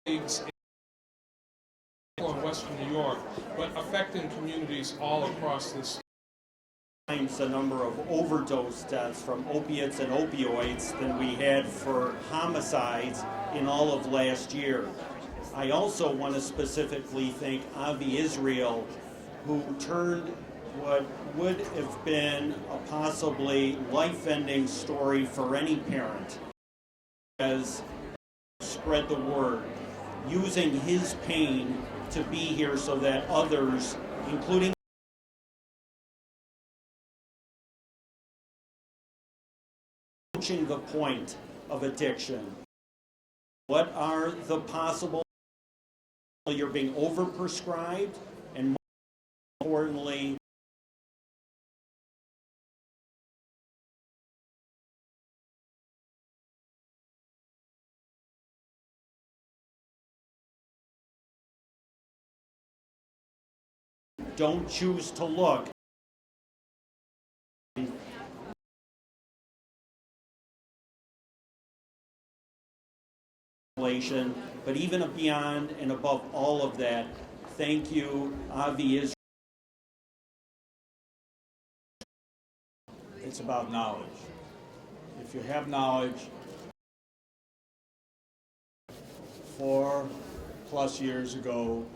in Western New York, but affecting communities all across this. Times the number of overdose deaths from opiates and opioids than we had for homicides in all of last year. I also want to specifically thank Avi Israel, who turned what would have been a possibly life-ending story for any parent as spread the word, using his pain to be here so that others, including the point of addiction. What are the possible? You're being overprescribed, and more importantly, don't choose to look. But even beyond and above all of that, thank you, Avi Israel. It's about knowledge. If you have knowledge, 4+ years ago,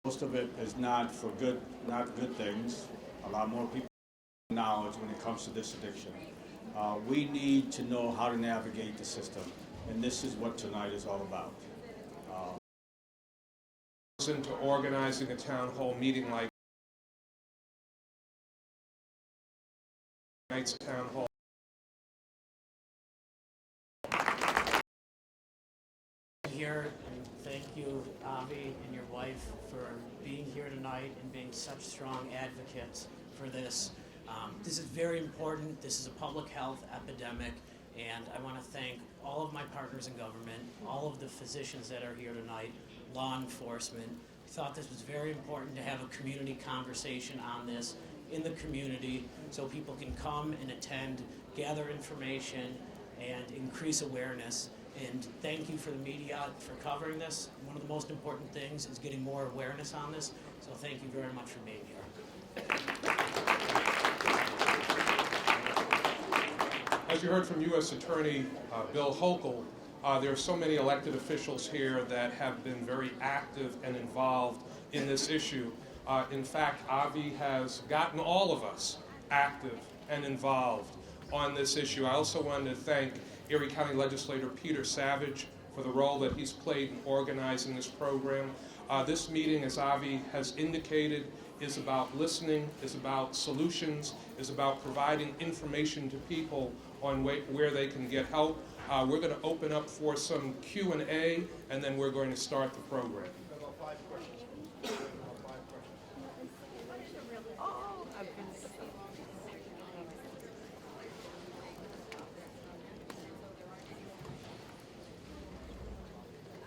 most of it is not for good, not good things. A lot more people have knowledge when it comes to this addiction. We need to know how to navigate the system, and this is what tonight is all about. Into organizing a town hall meeting like tonight's town hall. Here, and thank you, Avi and your wife, for being here tonight and being such strong advocates for this. This is very important. This is a public health epidemic, and I want to thank all of my partners in government, all of the physicians that are here tonight, law enforcement. We thought this was very important to have a community conversation on this in the community so people can come and attend, gather information, and increase awareness. And thank you for the media for covering this. One of the most important things is getting more awareness on this, so thank you very much for being here. As you heard from U.S. Attorney Bill Hochul, there are so many elected officials here that have been very active and involved in this issue. In fact, Avi has gotten all of us active and involved on this issue. I also wanted to thank Erie County Legislator Peter Savage for the role that he's played in organizing this program. This meeting, as Avi has indicated, is about listening, is about solutions, is about providing information to people on where they can get help. We're going to open up for some Q&A, and then we're going to start the program.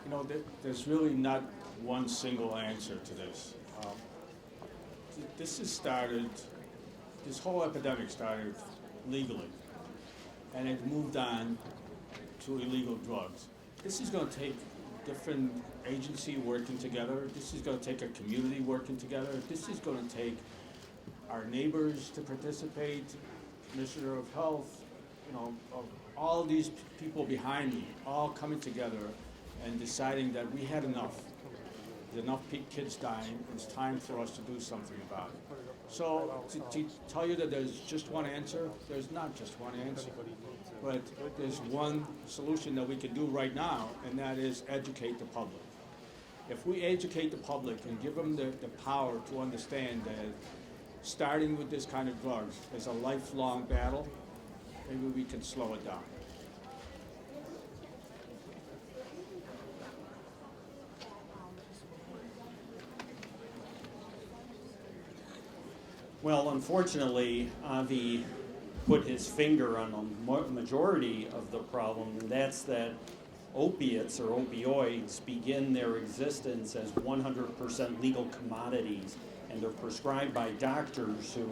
You know, there's really not one single answer to this. This whole epidemic started legally, and it moved on to illegal drugs. This is going to take different agencies working together. This is going to take a community working together. This is going to take our neighbors to participate, Commissioner of Health, of all these people behind me, all coming together and deciding that we had enough. There's enough kids dying. It's time for us to do something about it. So to tell you that there's just one answer, there's not just one answer. But there's one solution that we can do right now, and that is educate the public. If we educate the public and give them the power to understand that starting with this kind of drugs is a lifelong battle, maybe we can slow it down. Well, unfortunately, Avi put his finger on a majority of the problem, and that's that opiates or opioids begin their existence as 100% legal commodities, and they're prescribed by doctors who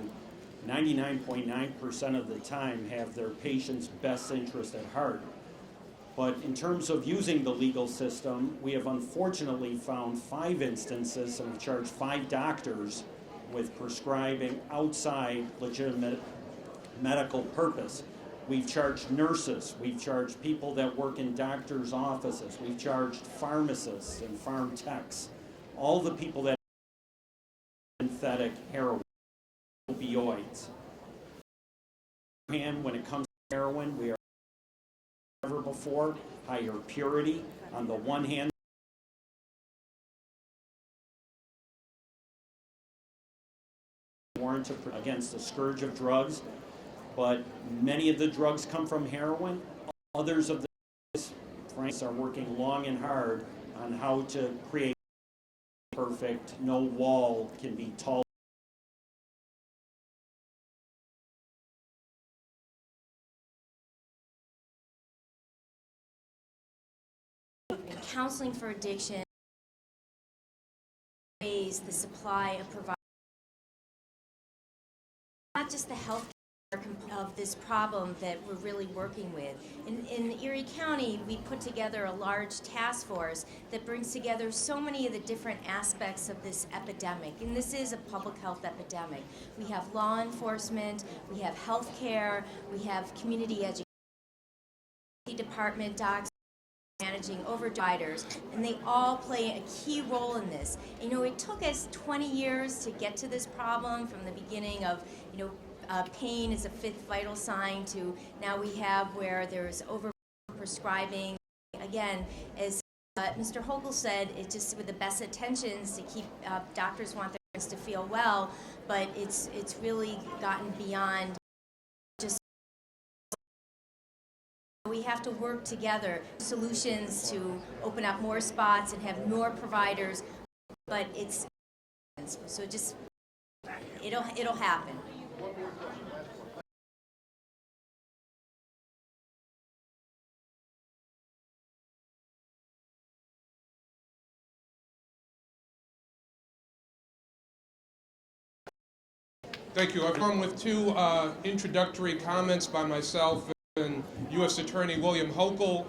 99.9% of the time have their patient's best interest at heart. But in terms of using the legal system, we have unfortunately found 5 instances and have charged 5 doctors with prescribing outside legitimate medical purpose. We've charged nurses, we've charged people that work in doctors' offices, we've charged pharmacists and pharm techs, all the people that synthetic heroin, opioids. And when it comes to heroin, we are never before higher purity. On the one hand, warranted against the scourge of drugs, but many of the drugs come from heroin. Others of the franks are working long and hard on how to create perfect, no wall can be tall. Counseling for addiction raise the supply of providers, not just the health care of this problem that we're really working with. In Erie County, we put together a large task force that brings together so many of the different aspects of this epidemic, and this is a public health epidemic. We have law enforcement, we have health care, we have community education department, docs, managing overdosers, and they all play a key role in this. You know, it took us 20 years to get to this problem, from the beginning of, pain is a 5th vital sign to now we have where there's over-prescribing. Again, as Mr. Hochul said, it just with the best intentions to keep doctors want their patients to feel well, but it's really gotten beyond. We have to work together, solutions to open up more spots and have more providers, but so just it'll happen. Thank you. I've come with 2 introductory comments by myself and U.S. Attorney William Hochul,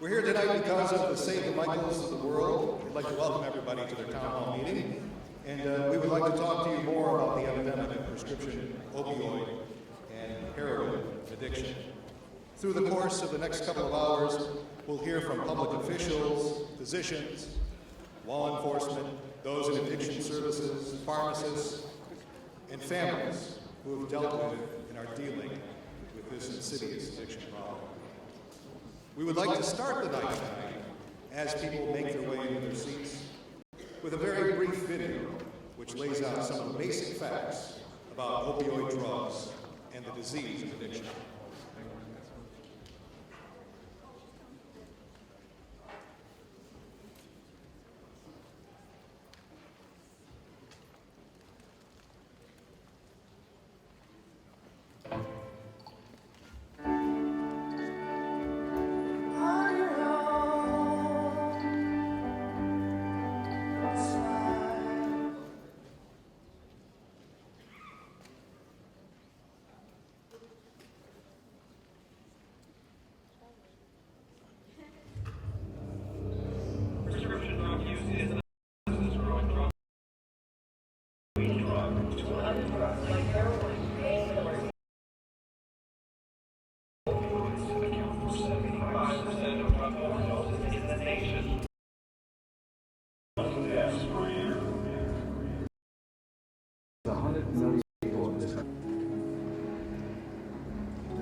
We're here tonight because of the Save the Michaels of the world. We'd like to welcome everybody to their town hall meeting. And we would like to talk to you more about the epidemic of prescription opioid and heroin addiction. Through the course of the next couple of hours, we'll hear from public officials, physicians, law enforcement, those in addiction services, pharmacists, and families who have dealt with and are dealing with this insidious addiction problem. We would like to start the night tonight, as people make their way into their seats, with a very brief video which lays out some of the basic facts about opioid drugs and the disease of addiction.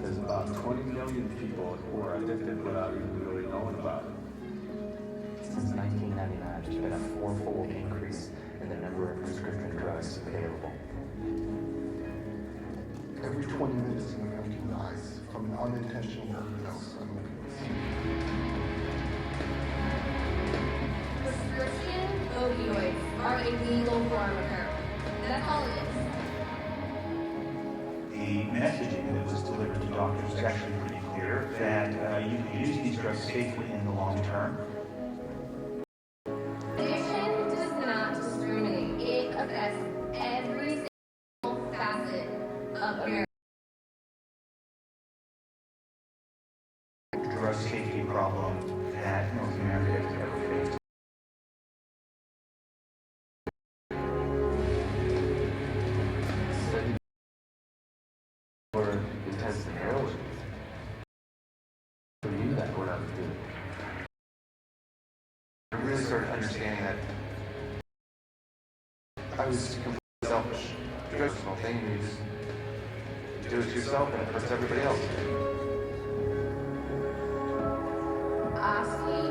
There's about 20 million people who are addicted without even really knowing about it. Since 1999, there's been a fourfold increase in the number of prescription drugs available. Every 20 minutes in the country dies from an unintentional overdose on opioids. Prescription opioids are a legal form of heroin. That's all it is. The messaging that was delivered to doctors is actually pretty clear that you can use these drugs safely in the long term. Addiction does not discriminate. It affects every single facet of America. Drug safety problem that North America has ever faced. Or intense than heroin. We knew that we're not doing it. I really started understanding that I was completely selfish. It's a personal thing, and you just do it to yourself, and it hurts everybody else. Honestly,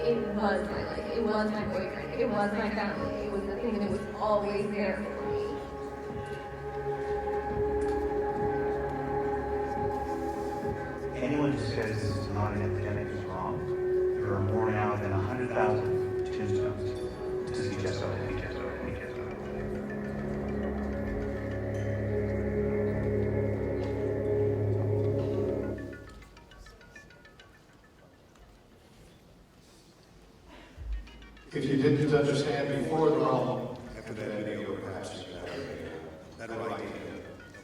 it was my life. It was my boyfriend. It was my family. It was the thing that was always there for me. Anyone who says this is not an epidemic is wrong. There are more now than 100,000 tombstones to suggest so. If you didn't understand before the call, after that video, perhaps you could have a better idea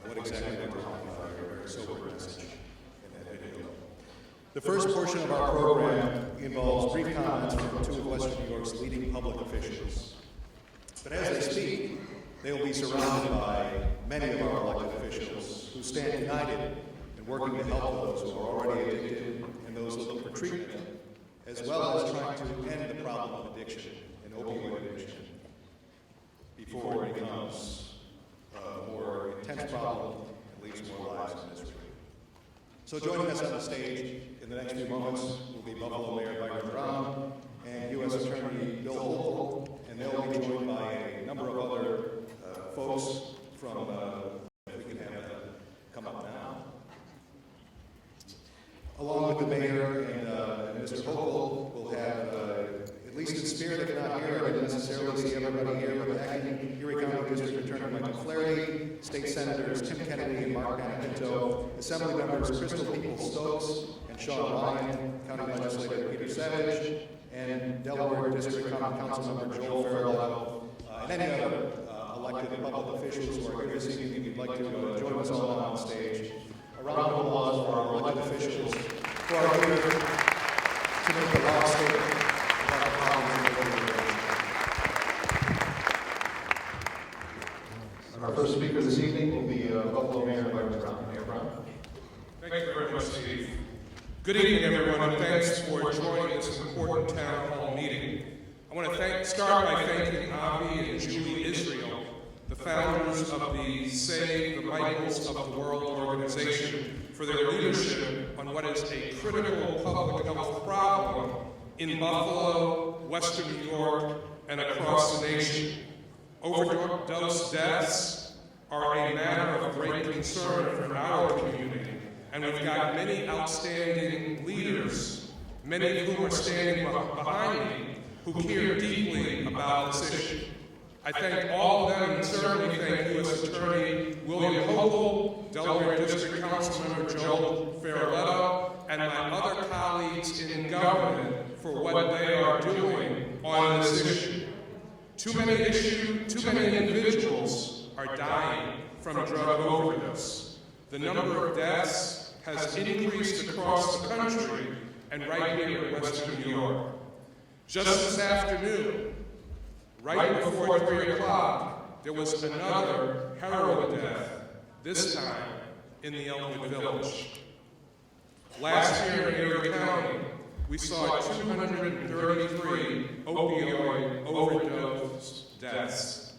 of what exactly we're talking about, a very sober message in that video. The first portion of our program involves brief comments from two of Western New York's leading public officials. But as they speak, they will be surrounded by many of our elected officials who stand united in working to help those who are already addicted and those looking for treatment, as well as trying to end the problem of addiction and opioid addiction before it becomes a more intense problem and leaves more lives in misery. So joining us on the stage in the next few moments will be Buffalo Mayor Byron Brown and U.S. Attorney Bill Hochul, and they'll be joined by a number of other folks from, if we can have them come up now. Along with the mayor and Mr. Hochul, we'll have, at least in spirit, if not here, I didn't necessarily see everybody here, but acting Erie County District Attorney Michael Flaherty, State Senators Tim Kennedy and Mark Panapinto, Assembly Members Crystal Peoples-Stokes and Sean Ryan, County Legislator Peter Savage, and Delaware District County Council Member Joel Farrell, and any other elected public officials who are here this evening. If you'd like to join us all on stage. A round of applause for our elected officials. for our leader to make the law statement about the problems of opioid addiction. Our first speaker this evening will be Buffalo Mayor Brown. Mayor Brown. Thank you very much, Steve. Good evening, everyone, and thanks for joining this important town hall meeting. I want to start by thanking Avi and Julie Israel, the founders of the Save the Vitals of the World organization, for their leadership on what is a critical public health problem in Buffalo, Western New York, and across the nation. Overdose deaths are a matter of great concern for our community, and we've got many outstanding leaders, many of whom are standing behind me, who care deeply about this issue. I thank all of them, and certainly thank U.S. Attorney William Hochul, Delaware District Councilmember Joe Farrelletto, and my other colleagues in government for what they are doing on this issue. Too many individuals are dying from drug overdose. The number of deaths has increased across the country and right here in Western New York. Just this afternoon, right before 3 o'clock, there was another heroin death, this time in the Elmwood Village. Last year in Erie County, we saw 233 opioid overdose deaths.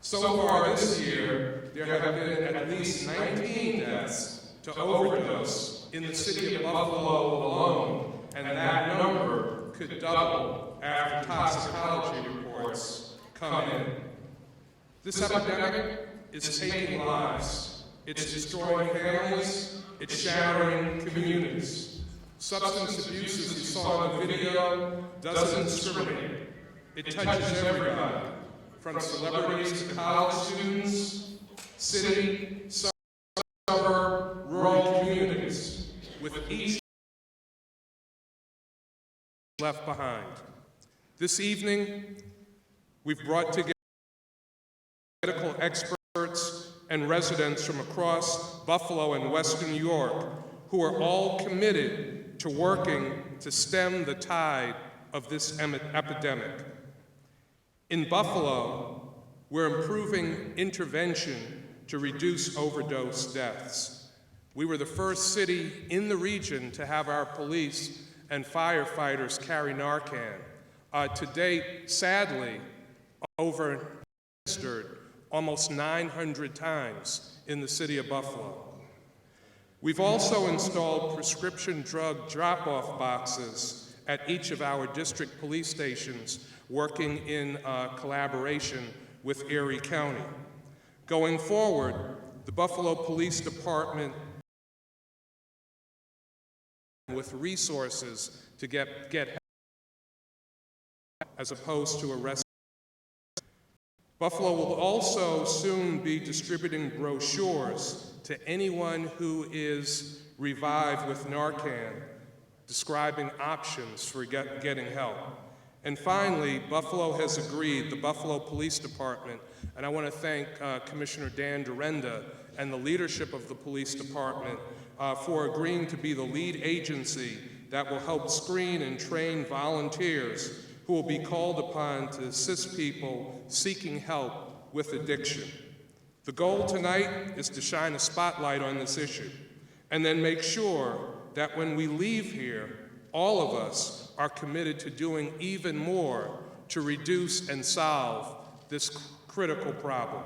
So far this year, there have been at least 19 deaths to overdose in the city of Buffalo alone, and that number could double after toxicology reports come in. This epidemic is taking lives. It's destroying families. It's shattering communities. Substance abuse, as you saw in the video, doesn't discriminate. It touches everybody, from celebrities to college students, city, suburb, rural communities, with each left behind. This evening, we've brought together medical experts and residents from across Buffalo and Western New York who are all committed to working to stem the tide of this epidemic. In Buffalo, we're improving intervention to reduce overdose deaths. We were the first city in the region to have our police and firefighters carry Narcan. To date, sadly, administered almost 900 times in the city of Buffalo. We've also installed prescription drug drop-off boxes at each of our district police stations, working in collaboration with Erie County. Going forward, the Buffalo Police Department with resources to get help as opposed to arrest. Buffalo will also soon be distributing brochures to anyone who is revived with Narcan, describing options for getting help. And finally, Buffalo has agreed, the Buffalo Police Department, and I want to thank Commissioner Dan Dorenda and the leadership of the police department for agreeing to be the lead agency that will help screen and train volunteers who will be called upon to assist people seeking help with addiction. The goal tonight is to shine a spotlight on this issue and then make sure that when we leave here, all of us are committed to doing even more to reduce and solve this critical problem.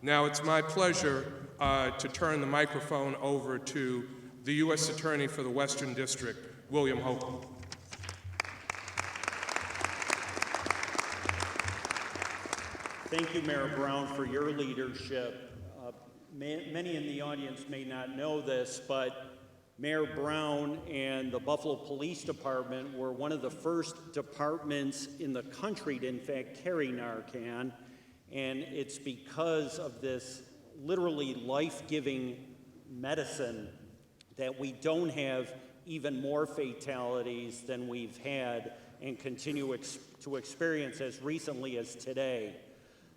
Now it's my pleasure to turn the microphone over to the U.S. Attorney for the Western District, William Hochul. Thank you, Mayor Brown, for your leadership. Many in the audience may not know this, but Mayor Brown and the Buffalo Police Department were one of the first departments in the country to, in fact, carry Narcan, and it's because of this literally life-giving medicine that we don't have even more fatalities than we've had and continue to experience as recently as today.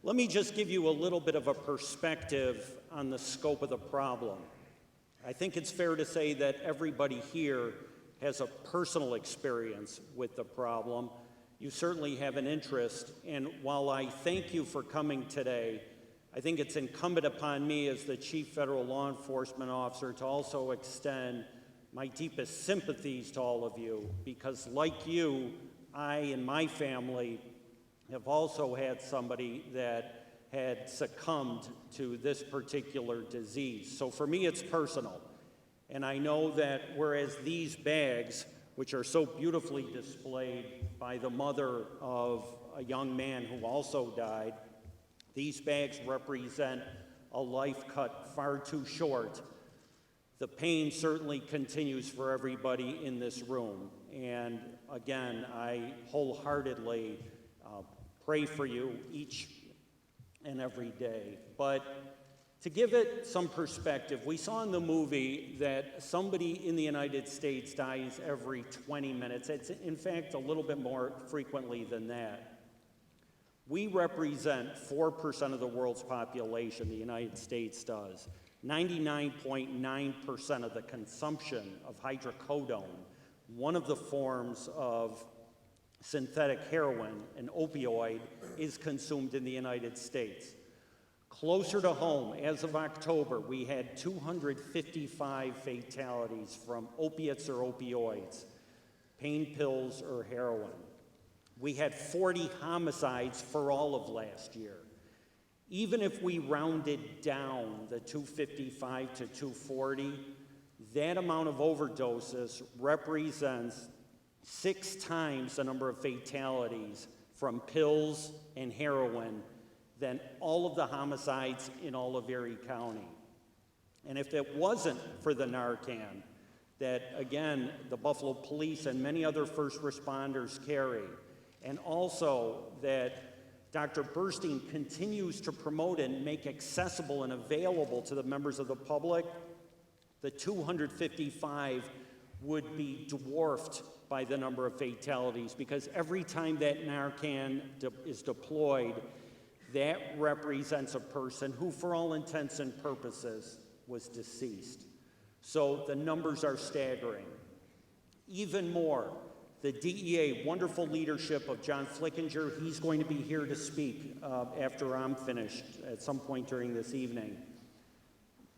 Let me just give you a little bit of a perspective on the scope of the problem. I think it's fair to say that everybody here has a personal experience with the problem. You certainly have an interest, and while I thank you for coming today, I think it's incumbent upon me as the Chief Federal Law Enforcement Officer to also extend my deepest sympathies to all of you, because like you, I and my family have also had somebody that had succumbed to this particular disease. So for me, it's personal. And I know that whereas these bags, which are so beautifully displayed by the mother of a young man who also died, these bags represent a life cut far too short. The pain certainly continues for everybody in this room. And again, I wholeheartedly pray for you each and every day. But to give it some perspective, we saw in the movie that somebody in the United States dies every 20 minutes. It's in fact a little bit more frequently than that. We represent 4% of the world's population, the United States does. 99.9% of the consumption of hydrocodone, one of the forms of synthetic heroin, an opioid, is consumed in the United States. Closer to home, as of October, we had 255 fatalities from opiates or opioids, pain pills or heroin. We had 40 homicides for all of last year. Even if we rounded down the 255 to 240, that amount of overdoses represents 6 times the number of fatalities from pills and heroin than all of the homicides in all of Erie County. And if it wasn't for the Narcan that, again, the Buffalo Police and many other first responders carry, and also that Dr. Burstein continues to promote and make accessible and available to the members of the public, the 255 would be dwarfed by the number of fatalities, because every time that Narcan is deployed, that represents a person who, for all intents and purposes, was deceased. So the numbers are staggering. Even more, the DEA, wonderful leadership of John Flickinger, he's going to be here to speak after I'm finished at some point during this evening.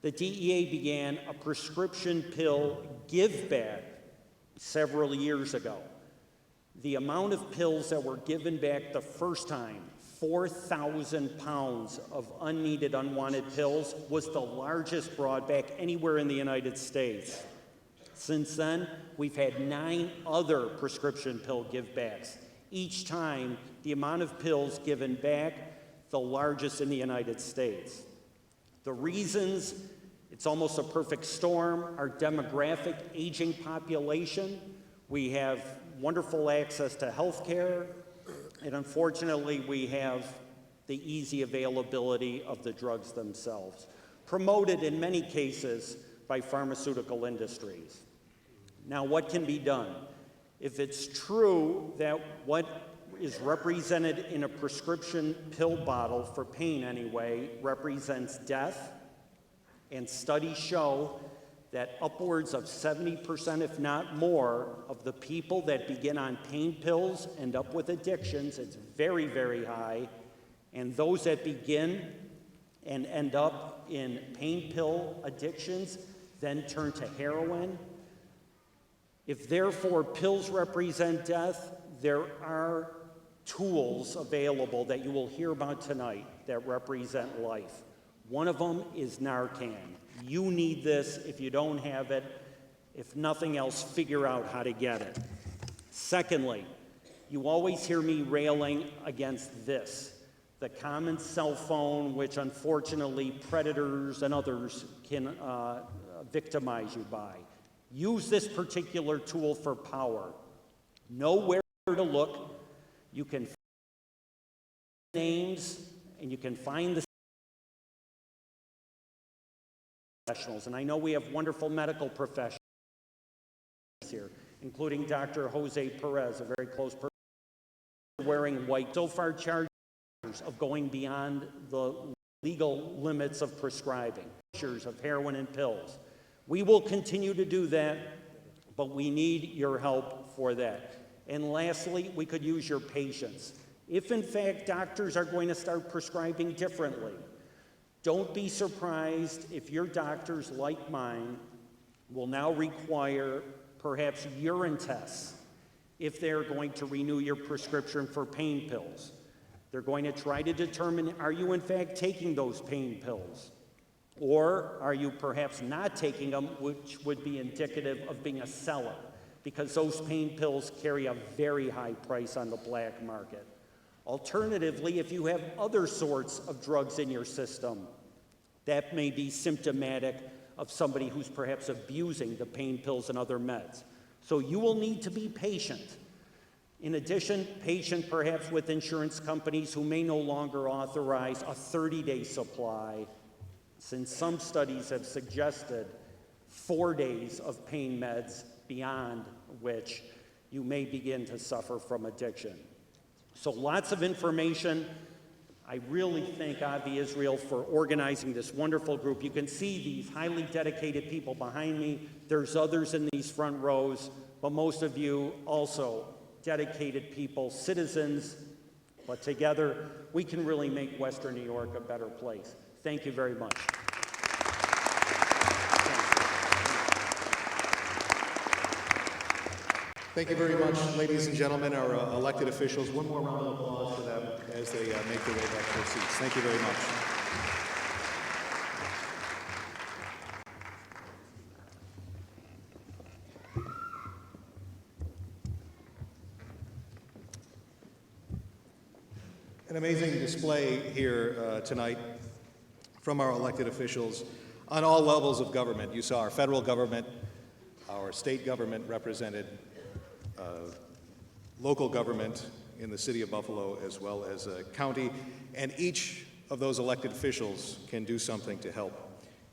The DEA began a prescription pill give back several years ago. The amount of pills that were given back the first time, 4,000 pounds of unneeded, unwanted pills, was the largest brought back anywhere in the United States. Since then, we've had 9 other prescription pill give-backs. Each time, the amount of pills given back, the largest in the United States. The reasons, it's almost a perfect storm: our demographic, aging population. We have wonderful access to health care, and unfortunately, we have the easy availability of the drugs themselves, promoted in many cases by pharmaceutical industries. Now, what can be done? If it's true that what is represented in a prescription pill bottle, for pain anyway, represents death, and studies show that upwards of 70%, if not more, of the people that begin on pain pills end up with addictions. It's very, very high. And those that begin and end up in pain pill addictions then turn to heroin. If therefore pills represent death, there are tools available that you will hear about tonight that represent life. One of them is Narcan. You need this. If you don't have it, if nothing else, figure out how to get it. Secondly, you always hear me railing against this, the common cell phone, which unfortunately predators and others can victimize you by. Use this particular tool for power. Know where to look. You can find names, and you can find the professionals. And I know we have wonderful medical professionals here, including Dr. Jose Perez, a very close person, wearing white. So far charged of going beyond the legal limits of prescribing, of heroin and pills. We will continue to do that, but we need your help for that. And lastly, we could use your patience. If in fact doctors are going to start prescribing differently, don't be surprised if your doctors, like mine, will now require perhaps urine tests if they're going to renew your prescription for pain pills. They're going to try to determine, are you in fact taking those pain pills? Or are you perhaps not taking them, which would be indicative of being a seller, because those pain pills carry a very high price on the black market. Alternatively, if you have other sorts of drugs in your system, that may be symptomatic of somebody who's perhaps abusing the pain pills and other meds. So you will need to be patient. In addition, patient perhaps with insurance companies who may no longer authorize a 30-day supply, since some studies have suggested 4 days of pain meds, beyond which you may begin to suffer from addiction. So lots of information. I really thank Avi Israel for organizing this wonderful group. You can see these highly dedicated people behind me. There's others in these front rows, but most of you also dedicated people, citizens, but together we can really make Western New York a better place. Thank you very much. Thank you very much, ladies and gentlemen, our elected officials. One more round of applause for them as they make their way back to their seats. Thank you very much. An amazing display here tonight from our elected officials on all levels of government. You saw our federal government, our state government represented, local government in the city of Buffalo, as well as county, and each of those elected officials can do something to help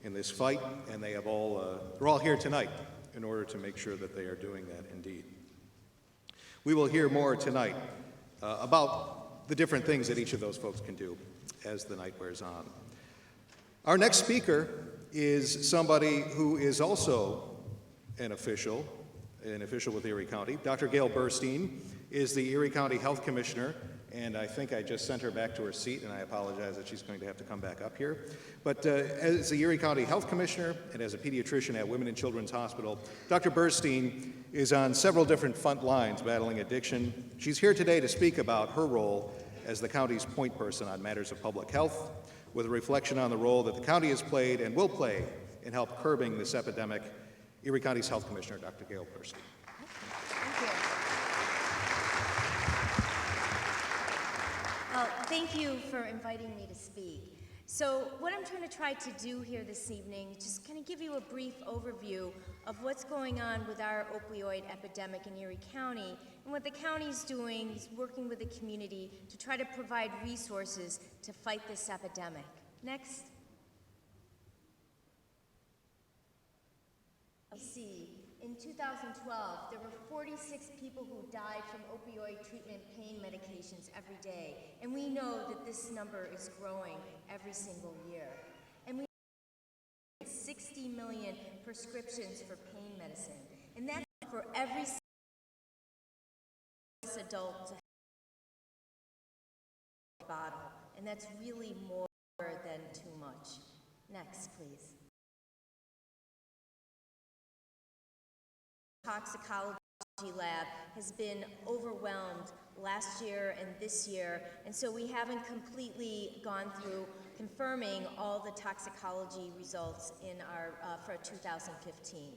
in this fight, and they have they're all here tonight in order to make sure that they are doing that indeed. We will hear more tonight about the different things that each of those folks can do as the night wears on. Our next speaker is somebody who is also an official with Erie County. Dr. Gail Burstein is the Erie County Health Commissioner, and I think I just sent her back to her seat, and I apologize that she's going to have to come back up here. But as the Erie County Health Commissioner and as a pediatrician at Women and Children's Hospital, Dr. Burstein is on several different front lines battling addiction. She's here today to speak about her role as the county's point person on matters of public health, with a reflection on the role that the county has played and will play in help curbing this epidemic. Erie County's Health Commissioner, Dr. Gail Burstein. Thank you for inviting me to speak. So what I'm trying to try to do here this evening, just kind of give you a brief overview of what's going on with our opioid epidemic in Erie County, and what the county's doing is working with the community to try to provide resources to fight this epidemic. Next. See, in 2012, there were 46 people who died from opioid treatment pain medications every day, and we know that this number is growing every single year. And we have 60 million prescriptions for pain medicine, and that's for every adult to have a bottle, and that's really more than too much. Next, please. Toxicology lab has been overwhelmed last year and this year, and so we haven't completely gone through confirming all the toxicology results in our for 2015.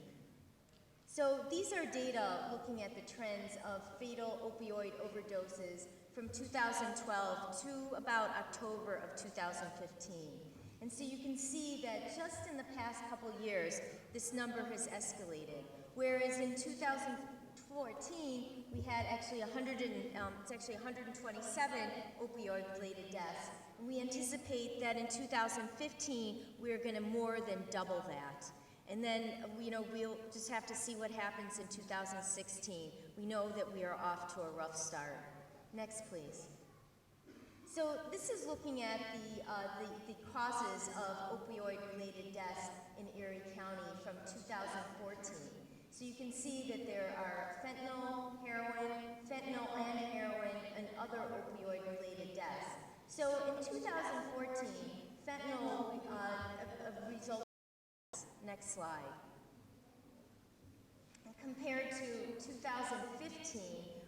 So these are data looking at the trends of fatal opioid overdoses from 2012 to about October of 2015. And so you can see that just in the past couple years, this number has escalated. Whereas in 2014, we had actually 127 opioid-related deaths. And we anticipate that in 2015, we're going to more than double that. And then, we'll just have to see what happens in 2016. We know that we are off to a rough start. Next, please. So this is looking at the causes of opioid-related deaths in Erie County from 2014. So So you can see that there are fentanyl and heroin, and other opioid-related deaths. So in 2014, fentanyl resulted. Next slide. Compared to 2015,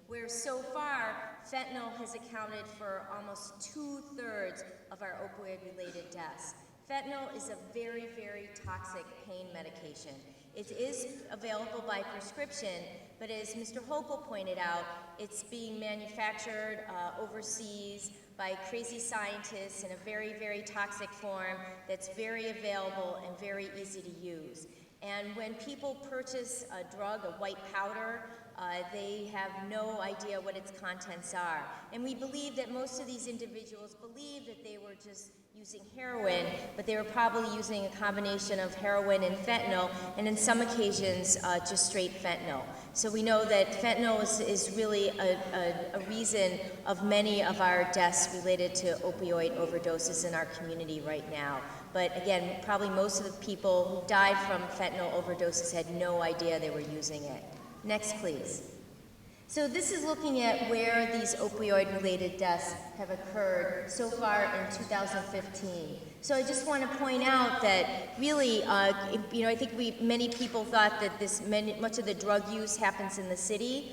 where so far fentanyl has accounted for almost 2/3 of our opioid-related deaths. Fentanyl is a very, very toxic pain medication. It is available by prescription, but as Mr. Hochul pointed out, it's being manufactured overseas by crazy scientists in a very, very toxic form that's very available and very easy to use. And when people purchase a drug, a white powder, they have no idea what its contents are. And we believe that most of these individuals believe that they were just using heroin, but they were probably using a combination of heroin and fentanyl, and in some occasions, just straight fentanyl. So we know that fentanyl is really a reason of many of our deaths related to opioid overdoses in our community right now. But again, probably most of the people who died from fentanyl overdoses had no idea they were using it. Next, please. So this is looking at where these opioid-related deaths have occurred so far in 2015. So I just want to point out that really, I think many people thought that much of the drug use happens in the city.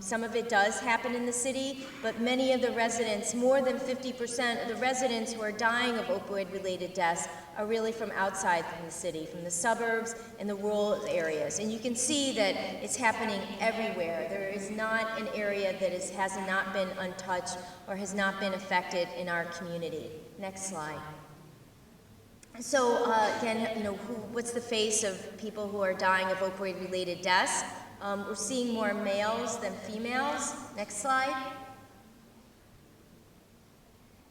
Some of it does happen in the city, but many of the residents, more than 50% of the residents who are dying of opioid-related deaths are really from outside from the city, from the suburbs and the rural areas. And you can see that it's happening everywhere. There is not an area that has not been untouched or has not been affected in our community. Next slide. So what's the face of people who are dying of opioid-related deaths? We're seeing more males than females. Next slide.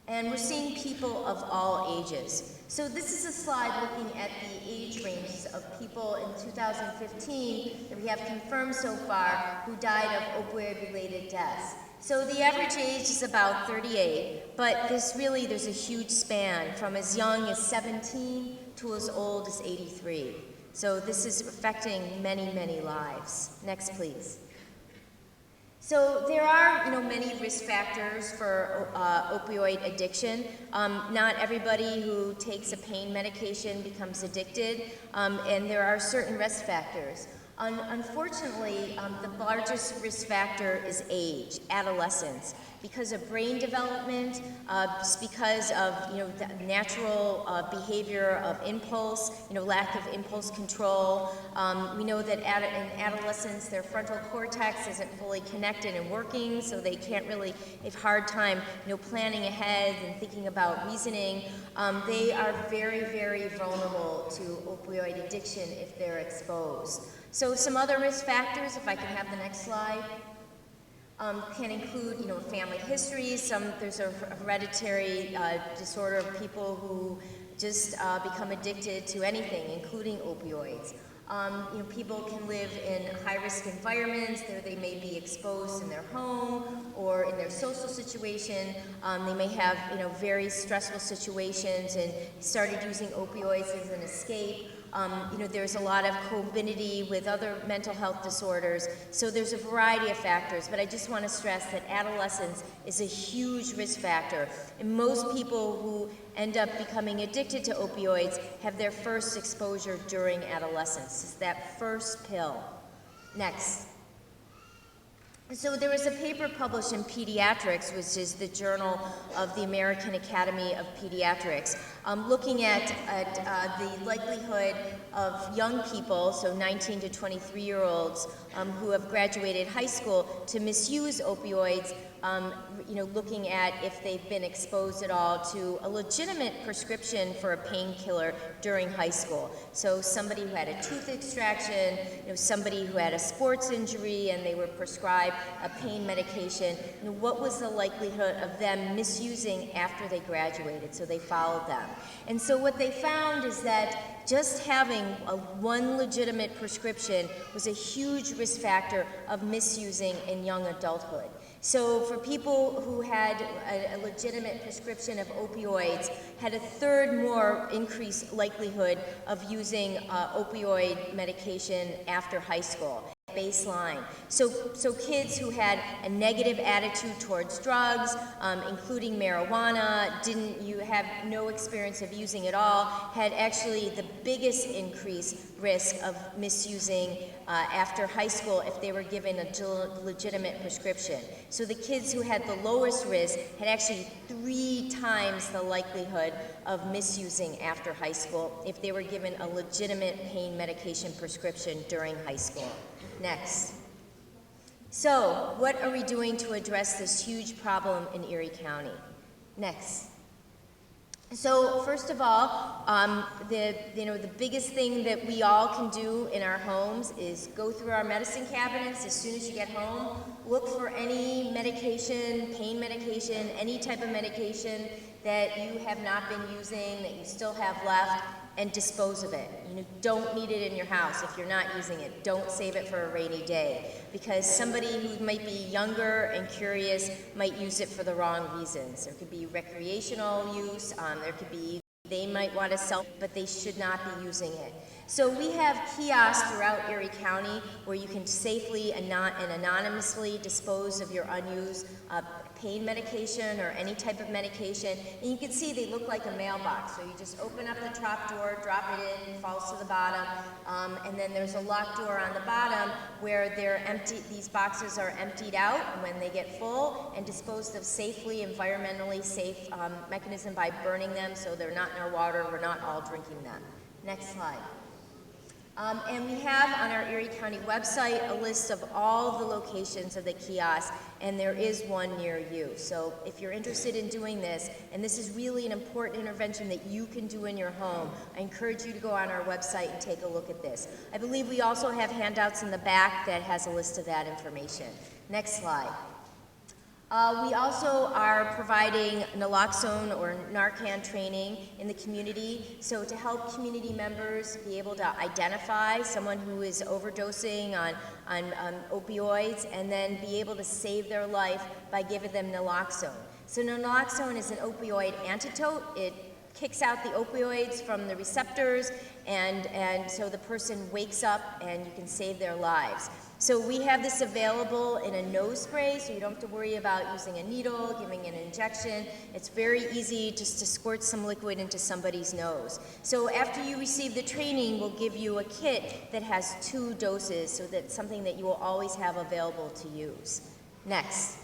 And we're seeing people of all ages. So this is a slide looking at the age ranges of people in 2015 that we have confirmed so far who died of opioid-related deaths. So the average age is about 38, but there's a huge span from as young as 17 to as old as 83. So this is affecting many, many lives. Next, please. So there are, many risk factors for opioid addiction. Not everybody who takes a pain medication becomes addicted, and there are certain risk factors. Unfortunately, the largest risk factor is age, adolescence, because of brain development, just because of the natural behavior of impulse, lack of impulse control. We know that in adolescence, their frontal cortex isn't fully connected and working, so they can't really have a hard time, planning ahead and thinking about reasoning. They are very, very vulnerable to opioid addiction if they're exposed. So some other risk factors, if I can have the next slide, can include, family history. There's a hereditary disorder of people who just become addicted to anything, including opioids. People can live in high-risk environments. They may be exposed in their home or in their social situation. They may have, very stressful situations and started using opioids as an escape. There's a lot of comorbidity with other mental health disorders, so there's a variety of factors, but I just want to stress that adolescence is a huge risk factor, and most people who end up becoming addicted to opioids have their first exposure during adolescence. It's that first pill. Next. So there was a paper published in Pediatrics, which is the journal of the American Academy of Pediatrics, looking at the likelihood of young people, so 19 to 23-year-olds who have graduated high school, to misuse opioids, looking at if they've been exposed at all to a legitimate prescription for a painkiller during high school. So somebody who had a tooth extraction, somebody who had a sports injury and they were prescribed a pain medication, what was the likelihood of them misusing after they graduated? So they followed them. And so what they found is that just having one legitimate prescription was a huge risk factor of misusing in young adulthood. So for people who had a legitimate prescription of opioids, had a third more increased likelihood of using opioid medication after high school. Baseline. So kids who had a negative attitude towards drugs, including marijuana, you have no experience of using at all, had actually the biggest increased risk of misusing after high school if they were given a legitimate prescription. So the kids who had the lowest risk had actually 3 times the likelihood of misusing after high school if they were given a legitimate pain medication prescription during high school. Next. So, what are we doing to address this huge problem in Erie County? Next. So, first of all, the biggest thing that we all can do in our homes is go through our medicine cabinets as soon as you get home, look for any medication, pain medication, any type of medication that you have not been using, that you still have left, and dispose of it. You don't need it in your house if you're not using it. Don't save it for a rainy day, because somebody who might be younger and curious might use it for the wrong reasons. There could be recreational use, there could be they might want to sell, but they should not be using it. So we have kiosks throughout Erie County where you can safely and anonymously dispose of your unused pain medication or any type of medication. And you can see they look like a mailbox. So you just open up the top drawer, drop it in, it falls to the bottom, and then there's a locked door on the bottom where they're empty. These boxes are emptied out when they get full and disposed of safely, environmentally safe mechanism by burning them so they're not in our water. We're not all drinking them. Next slide. And we have on our Erie County website a list of all the locations of the kiosks, and there is one near you. So if you're interested in doing this, and this is really an important intervention that you can do in your home, I encourage you to go on our website and take a look at this. I believe we also have handouts in the back that has a list of that information. Next slide. We also are providing naloxone or Narcan training in the community, so to help community members be able to identify someone who is overdosing on opioids and then be able to save their life by giving them naloxone. So naloxone is an opioid antidote. It kicks out the opioids from the receptors, and so the person wakes up and you can save their lives. So we have this available in a nose spray, so you don't have to worry about using a needle, giving an injection. It's very easy just to squirt some liquid into somebody's nose. So after you receive the training, we'll give you a kit that has 2 doses, so that's something that you will always have available to use. Next.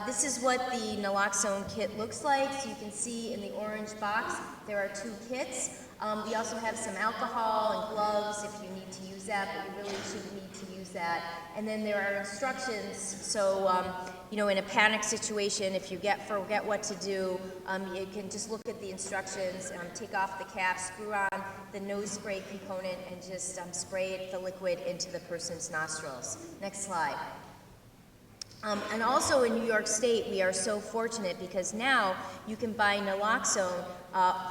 This is what the naloxone kit looks like. So you can see in the orange box, there are 2 kits. We also have some alcohol and gloves if you need to use that, but you really shouldn't need to use that. And then there are instructions, so in a panic situation, if you forget what to do, you can just look at the instructions, take off the cap, screw on the nose spray component, and just spray the liquid into the person's nostrils. Next slide. And also in New York State, we are so fortunate because now you can buy naloxone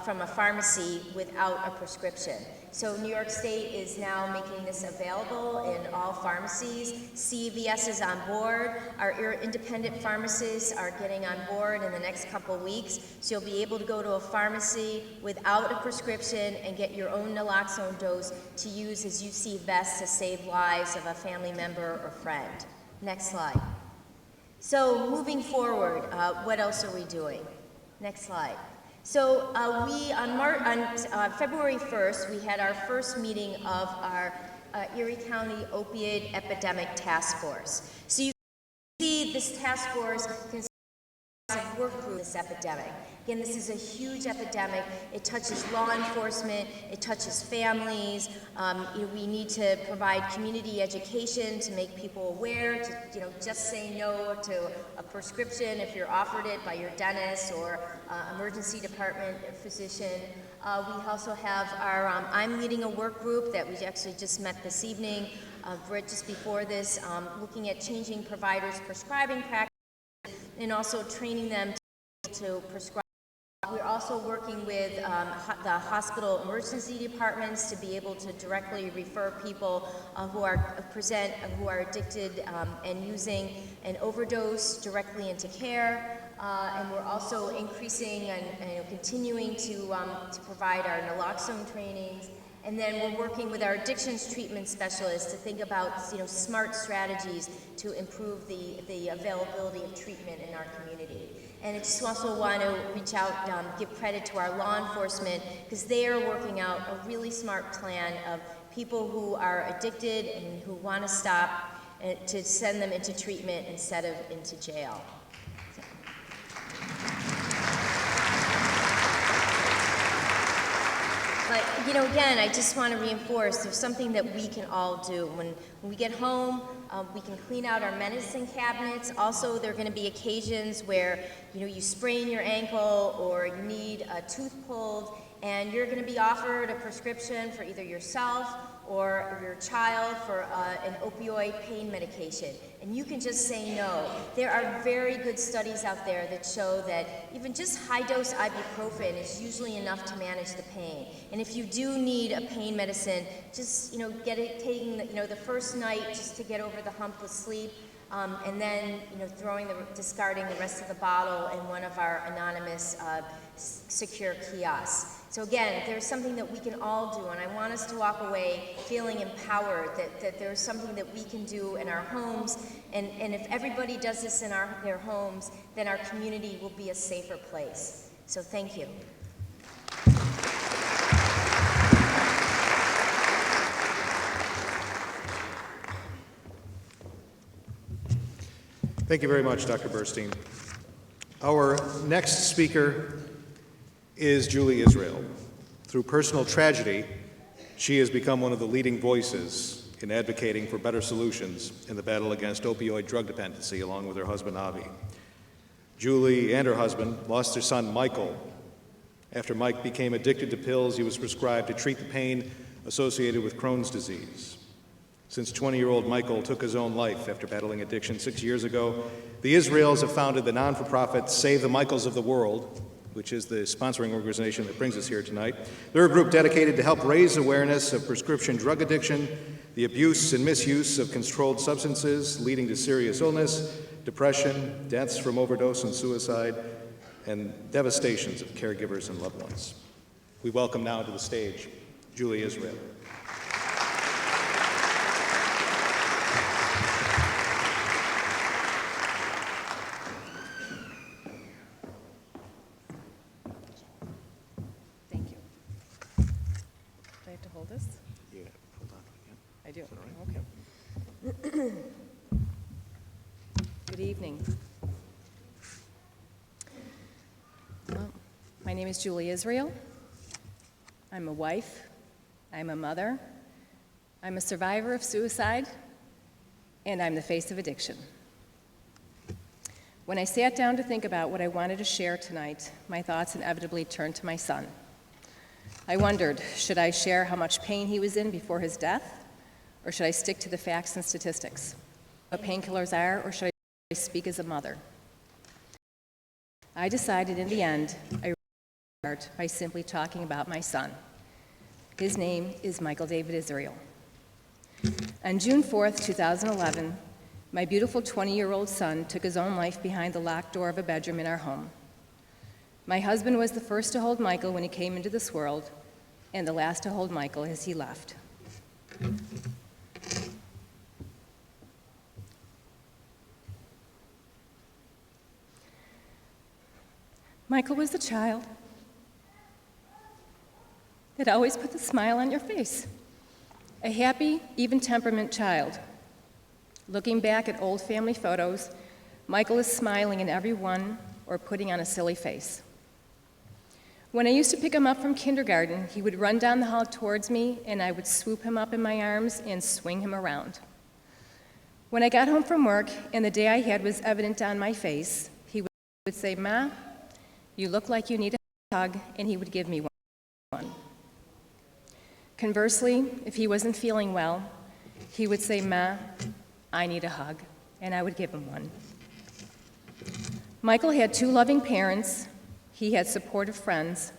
from a pharmacy without a prescription. So New York State is now making this available in all pharmacies. CVS is on board. Our independent pharmacists are getting on board in the next couple weeks. So you'll be able to go to a pharmacy without a prescription and get your own naloxone dose to use as you see best to save lives of a family member or friend. Next slide. So moving forward, what else are we doing? Next slide. So on February 1st, we had our first meeting of our Erie County Opioid Epidemic Task Force. So you can see this task force consists of work through this epidemic. Again, this is a huge epidemic. It touches law enforcement, it touches families. We need to provide community education to make people aware, to just say no to a prescription if you're offered it by your dentist or emergency department physician. We also have our, I'm leading a work group that we actually just met this evening, just before this, looking at changing providers' prescribing practices and also training them to prescribe We're also working with the hospital emergency departments to be able to directly refer people who are addicted and using an overdose directly into care. And we're also increasing and continuing to provide our naloxone trainings. And then we're working with our addictions treatment specialists to think about smart strategies to improve the availability of treatment in our community. And I just also want to reach out, give credit to our law enforcement, because they are working out a really smart plan of people who are addicted and who want to stop, to send them into treatment instead of into jail. But, again, I just want to reinforce there's something that we can all do. When we get home, we can clean out our medicine cabinets. Also, there are going to be occasions where, you sprain your ankle or you need a tooth pulled, and you're going to be offered a prescription for either yourself or your child for an opioid pain medication. And you can just say no. There are very good studies out there that show that even just high-dose ibuprofen is usually enough to manage the pain. And if you do need a pain medicine, just taking the first night just to get over the hump with sleep, and then discarding the rest of the bottle in one of our anonymous secure kiosks. So again, there's something that we can all do, and I want us to walk away feeling empowered that there's something that we can do in our homes, and if everybody does this in their homes, then our community will be a safer place. So thank you. Thank you very much, Dr. Burstein. Our next speaker is Julie Israel. Through personal tragedy, she has become one of the leading voices in advocating for better solutions in the battle against opioid drug dependency, along with her husband, Avi. Julie and her husband lost their son, Michael. After Mike became addicted to pills, he was prescribed to treat the pain associated with Crohn's disease. Since 20-year-old Michael took his own life after battling addiction 6 years ago, the Israels have founded the non-for-profit Save the Michaels of the World, which is the sponsoring organization that brings us here tonight. They're a group dedicated to help raise awareness of prescription drug addiction, the abuse and misuse of controlled substances leading to serious illness, depression, deaths from overdose and suicide, and devastations of caregivers and loved ones. We welcome now to the stage Julie Israel. I do. Okay. Good evening. Well, my name is Julie Israel. I'm a wife. I'm a mother. I'm a survivor of suicide, and I'm the face of addiction. When I sat down to think about what I wanted to share tonight, my thoughts inevitably turned to my son. I wondered, should I share how much pain he was in before his death? Or should I stick to the facts and statistics? What painkillers are, or should I speak as a mother? I decided in the end, I would start by simply talking about my son. His name is Michael David Israel. On June 4th, 2011, my beautiful 20-year-old son took his own life behind the locked door of a bedroom in our home. My husband was the first to hold Michael when he came into this world, and the last to hold Michael as he left. Michael was the child that always put the smile on your face. A happy, even-temperament child. Looking back at old family photos, Michael is smiling in every one or putting on a silly face. When I used to pick him up from kindergarten, he would run down the hall towards me, and I would swoop him up in my arms and swing him around. When I got home from work and the day I had was evident on my face, he would say, "Ma, you look like you need a hug," and he would give me one. Conversely, if he wasn't feeling well, he would say, "Ma, I need a hug," and I would give him one. Michael had two loving parents. He had supportive friends.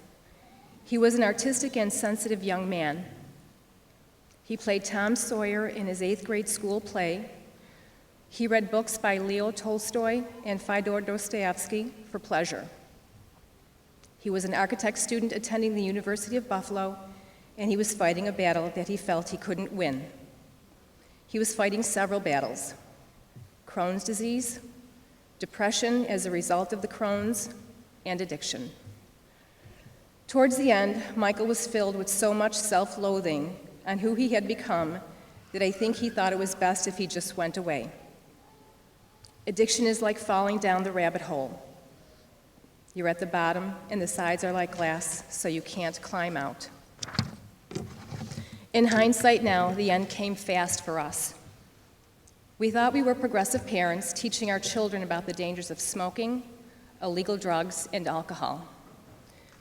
He was an artistic and sensitive young man. He played Tom Sawyer in his 8th grade school play. He read books by Leo Tolstoy and Fyodor Dostoevsky for pleasure. He was an architect student attending the University of Buffalo, and he was fighting a battle that he felt he couldn't win. He was fighting several battles: Crohn's disease, depression as a result of the Crohn's, and addiction. Towards the end, Michael was filled with so much self-loathing on who he had become that I think he thought it was best if he just went away. Addiction is like falling down the rabbit hole. You're at the bottom, and the sides are like glass, so you can't climb out. In hindsight now, the end came fast for us. We thought we were progressive parents teaching our children about the dangers of smoking, illegal drugs, and alcohol.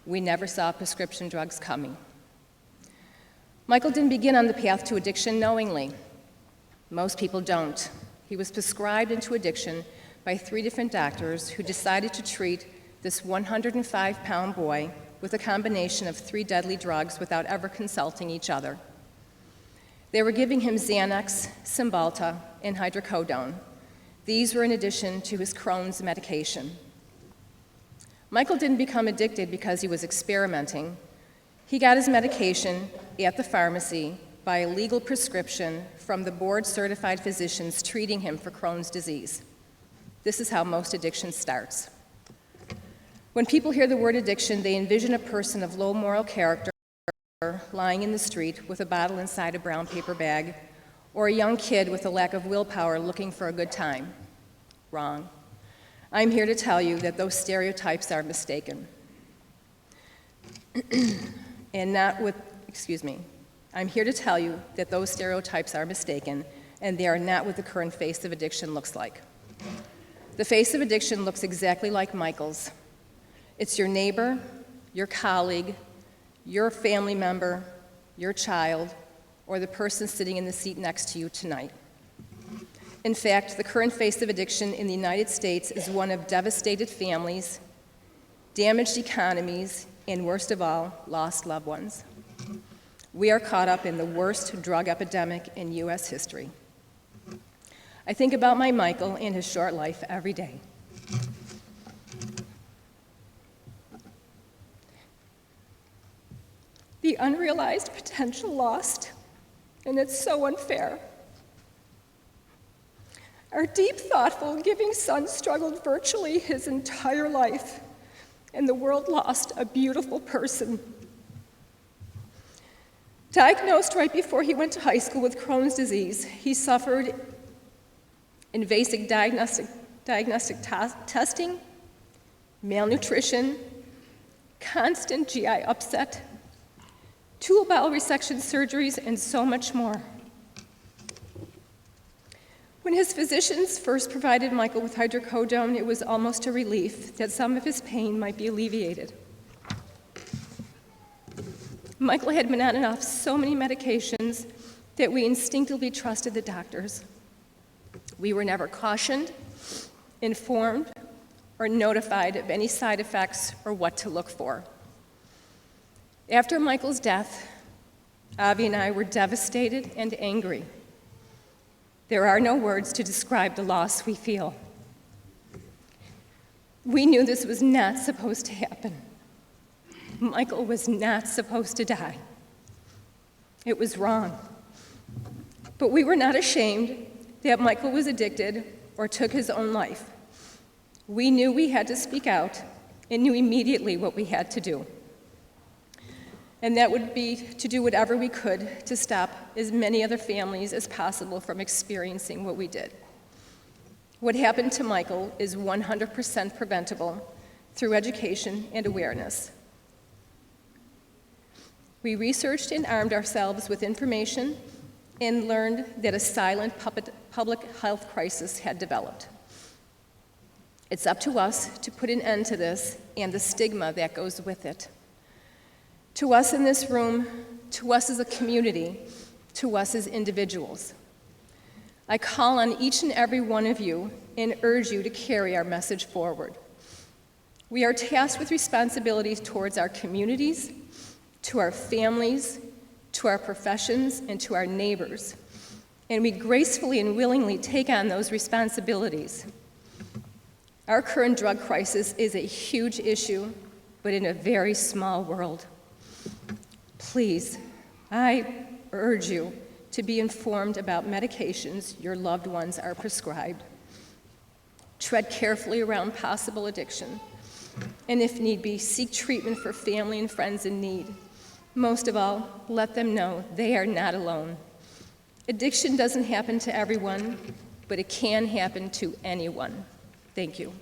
We never saw prescription drugs coming. Michael didn't begin on the path to addiction knowingly. Most people don't. He was prescribed into addiction by 3 different doctors who decided to treat this 105-pound boy with a combination of 3 deadly drugs without ever consulting each other. They were giving him Xanax, Cymbalta, and hydrocodone. These were in addition to his Crohn's medication. Michael didn't become addicted because he was experimenting. He got his medication at the pharmacy by a legal prescription from the board-certified physicians treating him for Crohn's disease. This is how most addiction starts. When people hear the word addiction, they envision a person of low moral character lying in the street with a bottle inside a brown paper bag, or a young kid with a lack of willpower looking for a good time. Wrong. I'm here to tell you that those stereotypes are mistaken. I'm here to tell you that those stereotypes are mistaken, and they are not what the current face of addiction looks like. The face of addiction looks exactly like Michael's. It's your neighbor, your colleague, your family member, your child, or the person sitting in the seat next to you tonight. In fact, the current face of addiction in the United States is one of devastated families, damaged economies, and worst of all, lost loved ones. We are caught up in the worst drug epidemic in U.S. history. I think about my Michael and his short life every day. The unrealized potential lost, and it's so unfair. Our deep, thoughtful, giving son struggled virtually his entire life, and the world lost a beautiful person. Diagnosed right before he went to high school with Crohn's disease, he suffered invasive diagnostic testing, malnutrition, constant GI upset, 2 bowel resection surgeries, and so much more. When his physicians first provided Michael with hydrocodone, it was almost a relief that some of his pain might be alleviated. Michael had been on so many medications that we instinctively trusted the doctors. We were never cautioned, informed, or notified of any side effects or what to look for. After Michael's death, Avi and I were devastated and angry. There are no words to describe the loss we feel. We knew this was not supposed to happen. Michael was not supposed to die. It was wrong. But we were not ashamed that Michael was addicted or took his own life. We knew we had to speak out and knew immediately what we had to do. And that would be to do whatever we could to stop as many other families as possible from experiencing what we did. What happened to Michael is 100% preventable through education and awareness. We researched and armed ourselves with information and learned that a silent public health crisis had developed. It's up to us to put an end to this and the stigma that goes with it. To us in this room, to us as a community, to us as individuals. I call on each and every one of you and urge you to carry our message forward. We are tasked with responsibilities towards our communities, to our families, to our professions, and to our neighbors. And we gracefully and willingly take on those responsibilities. Our current drug crisis is a huge issue, but in a very small world. Please, I urge you to be informed about medications your loved ones are prescribed. Tread carefully around possible addiction, and if need be, seek treatment for family and friends in need. Most of all, let them know they are not alone. Addiction doesn't happen to everyone, but it can happen to anyone. Thank you.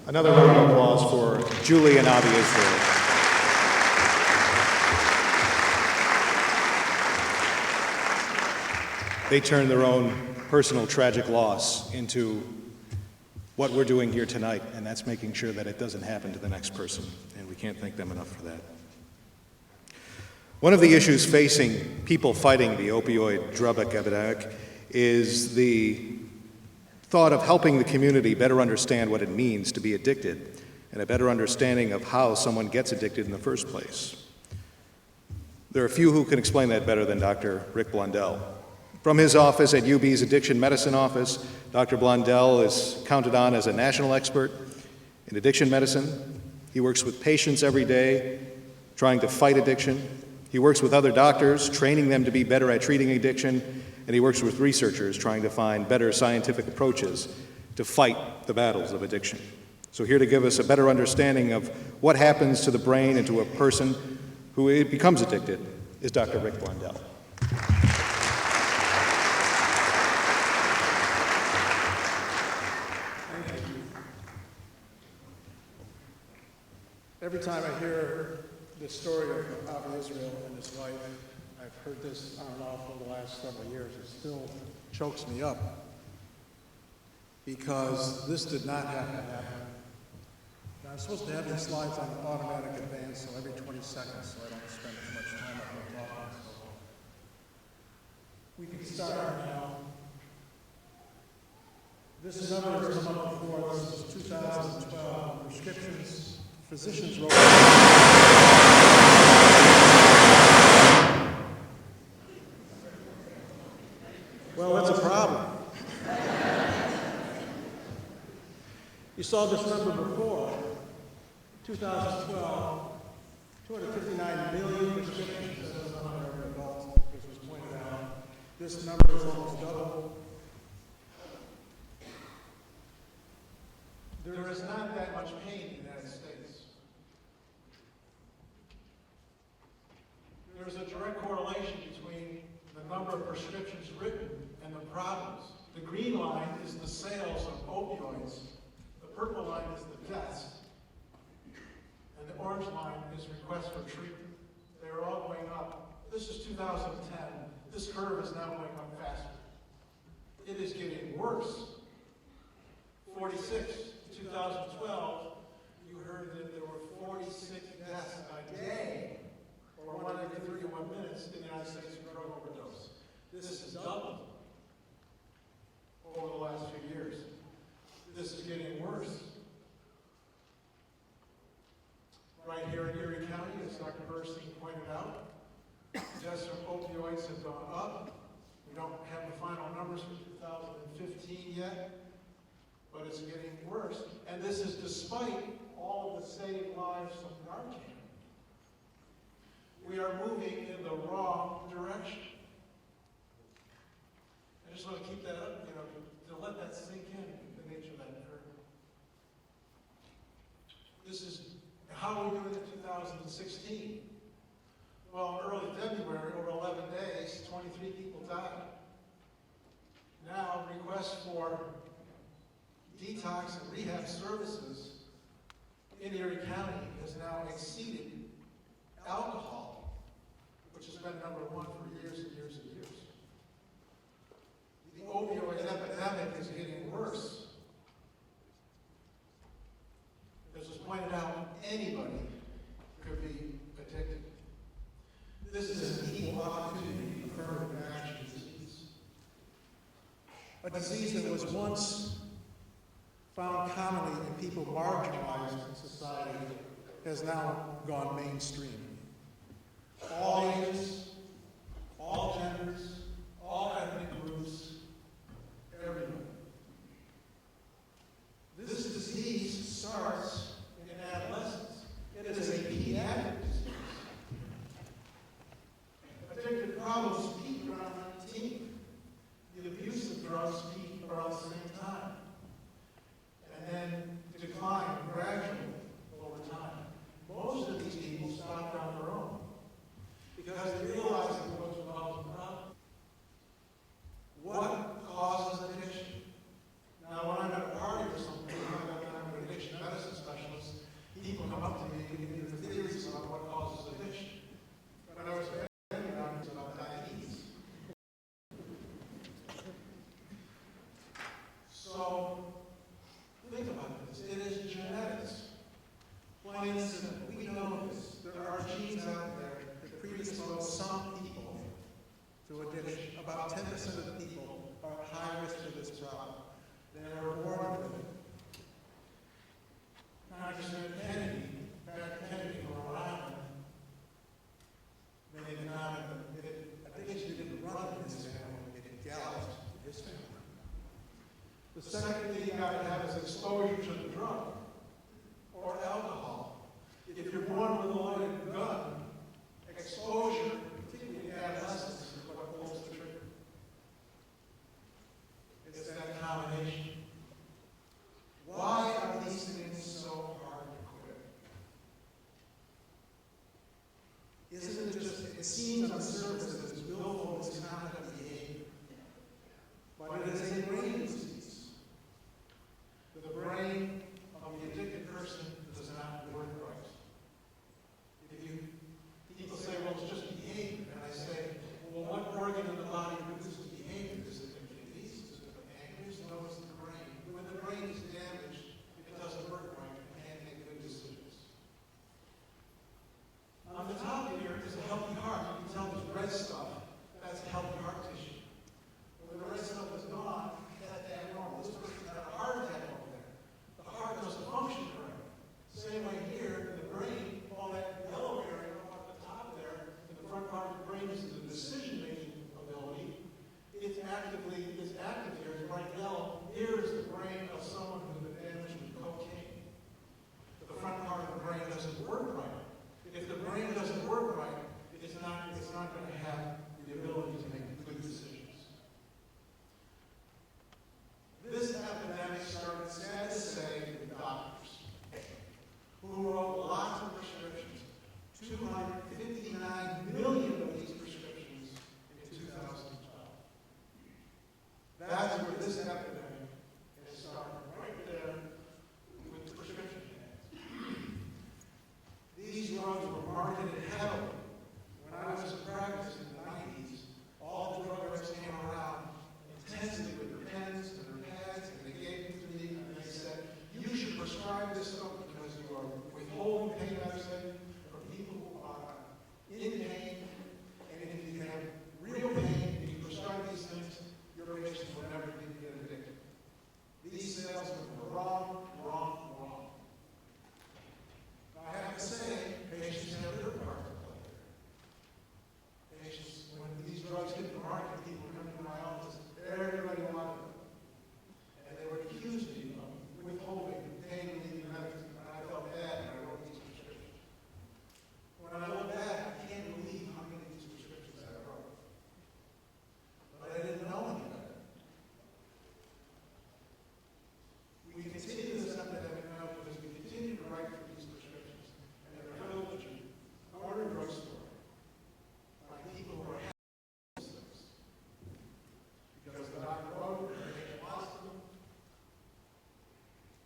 Another round of applause for Julie and Avi Israel. They turned their own personal tragic loss into what we're doing here tonight, and that's making sure that it doesn't happen to the next person, and we can't thank them enough for that. One of the issues facing people fighting the opioid drug epidemic is the thought of helping the community better understand what it means to be addicted and a better understanding of how someone gets addicted in the first place. There are few who can explain that better than Dr. Rick Blundell. From his office at UB's Addiction Medicine Office, Dr. Blundell is counted on as a national expert in addiction medicine. He works with patients every day trying to fight addiction. He works with other doctors, training them to be better at treating addiction, and he works with researchers trying to find better scientific approaches to fight the battles of addiction. So here to give us a better understanding of what happens to the brain and to a person who becomes addicted is Dr. Rick Blundell. Every time I hear the story of Avi Israel and his wife, I've heard this on and off over the last several years, it still chokes me up because this did not have to happen. Now, I'm supposed to have these slides on automatic advance, so every 20 seconds, so I don't spend too much time up here talking. So we can start now. This number has come up before. This is 2012 prescriptions. Physicians wrote. Well, that's a problem. You saw this number before. 2012, 259 million prescriptions as on every adult, as was pointed out. This number is almost double. There is not that much pain in the United States. There's a direct correlation between the number of prescriptions written and the problems. The green line is the sales of opioids. The purple line is the deaths. And the orange line is requests for treatment. They're all going up. This is 2010. This curve is now going up faster. It is getting worse. 46. 2012, you heard that there were 46 deaths a day, or 1 every 31 minutes in the United States from drug overdose. This has doubled over the last few years. This is getting worse. Right here in Erie County, as Dr. Burstein pointed out, deaths from opioids have gone up. We don't have the final numbers for 2015 yet. But it's getting worse, and this is despite all of the saved lives from Narcan. We are moving in the wrong direction. I just want to keep that up, to let that sink in, the nature of that curve. This is how are we doing in 2016? Well, in early February, over 11 days, 23 people died. Now, requests for detox and rehab services in Erie County has now exceeded alcohol, which has been number one for years and years and years. The opioid epidemic is getting worse. As was pointed out, anybody found commonly in people marginalized in society has now gone mainstream. All ages, all genders, all ethnic groups, everyone. This disease starts in adolescence. It is a pediatric disease. Addictive problems peak around 19. The abuse of drugs peak around the same time. And then decline gradually over time. Most of these people stopped on their own because they realized that what was involved in the problem. What causes addiction? Now, when I'm at a party or something, I'm an addiction medicine specialist, people come up to me and give me their theories about what causes addiction. When I was about diabetes. So, think about this. It is genetics. Plain and simple. We know this. There are genes out there that predispose some people to addiction. About 10% of the people are high risk for this problem. They were born with it. Congressman Kennedy, back Kennedy were around, made an argument that addiction didn't run in his family, it galloped his family. The second thing you got to have is exposure to the drug or alcohol. If you're born with a loaded gun, exposure, particularly in adolescence, is what pulls the trigger. It's that combination. Why are these things so hard to quit? Isn't it just, it seems on the surface that it's willful, it's incompetent behavior. But it is a brain disease. The brain of the addicted person does not work right. People say, well, it's just behavior. And I say, well, what organ in the body produces behavior? Is it the kidneys? Is it the pancreas? No, it's the brain. When the brain is damaged, it doesn't work right. It can't make good decisions. On the top here is a healthy heart. You can tell there's red stuff. That's healthy heart tissue. When the red stuff is gone, that's abnormal. This person had a heart attack over there. The heart doesn't function correctly. Same way here in the brain, all that yellow area up at the top there, in the front part of the brain is the decision-making ability. It's active here, it's bright yellow. Here is the brain of someone who's been damaged with cocaine. The front part of the brain doesn't work right. If the brain doesn't work right, it's not going to have the ability to make good decisions. This epidemic started, sad to say, with doctors who wrote lots of prescriptions. 259 million of these prescriptions in 2012. That's where this epidemic has started, right there with the prescription ads. These drugs were marketed heavily. When I was in practice in the 90s, all the drug reps came around intensely with their pens and their pads, and they gave them to me, and they said, you should prescribe this stuff because you are withholding pain medicine for people who are in pain, and if you have real pain, if you prescribe these things, your patients will never get addicted. These salesmen were wrong. I have to say, patients have their part to play there. Patients, when these drugs hit the market, people were coming to my office, everybody wanted them. And they would accuse me of withholding pain relieving medicine, and I felt bad when I wrote these prescriptions. When I look back, I can't believe how many of these prescriptions I wrote. But I didn't know any better. We continue this epidemic now because we continue to write for these prescriptions. And they're filled with corner drugstore by people who are having things. Because the doctor wrote, they lost them.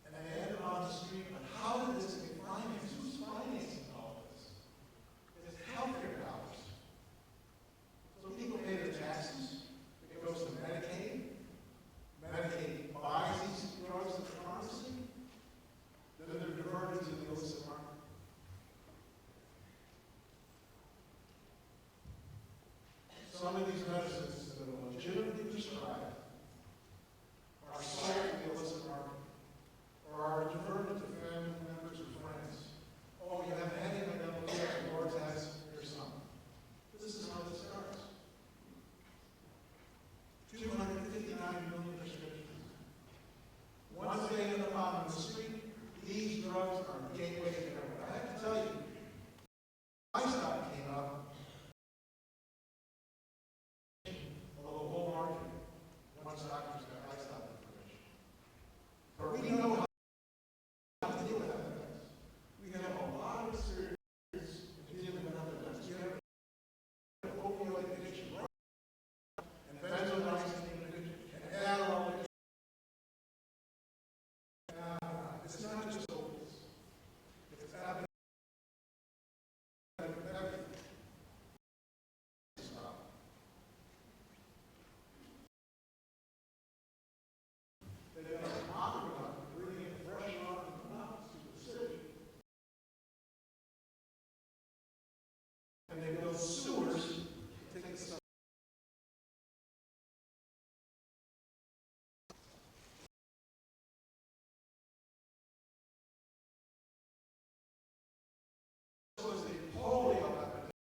And they ended on the street. But how did this get financed? Who's financing all of this? It's healthcare dollars. So people pay their taxes. It goes to Medicaid. Medicaid buys these drugs at the pharmacy. out in the street, these drugs are the gateway to heroin. I have to tell you, my stock came up of the whole market once doctors got lifestyle information. But we know how to deal with epidemics. We have a lot of experience in dealing with epidemics. We have opioid addiction and benzodiazepine addiction and Adderall addiction. It's not just opiates. It's epidemic. And they build sewers to take the stuff. This was a polio epidemic.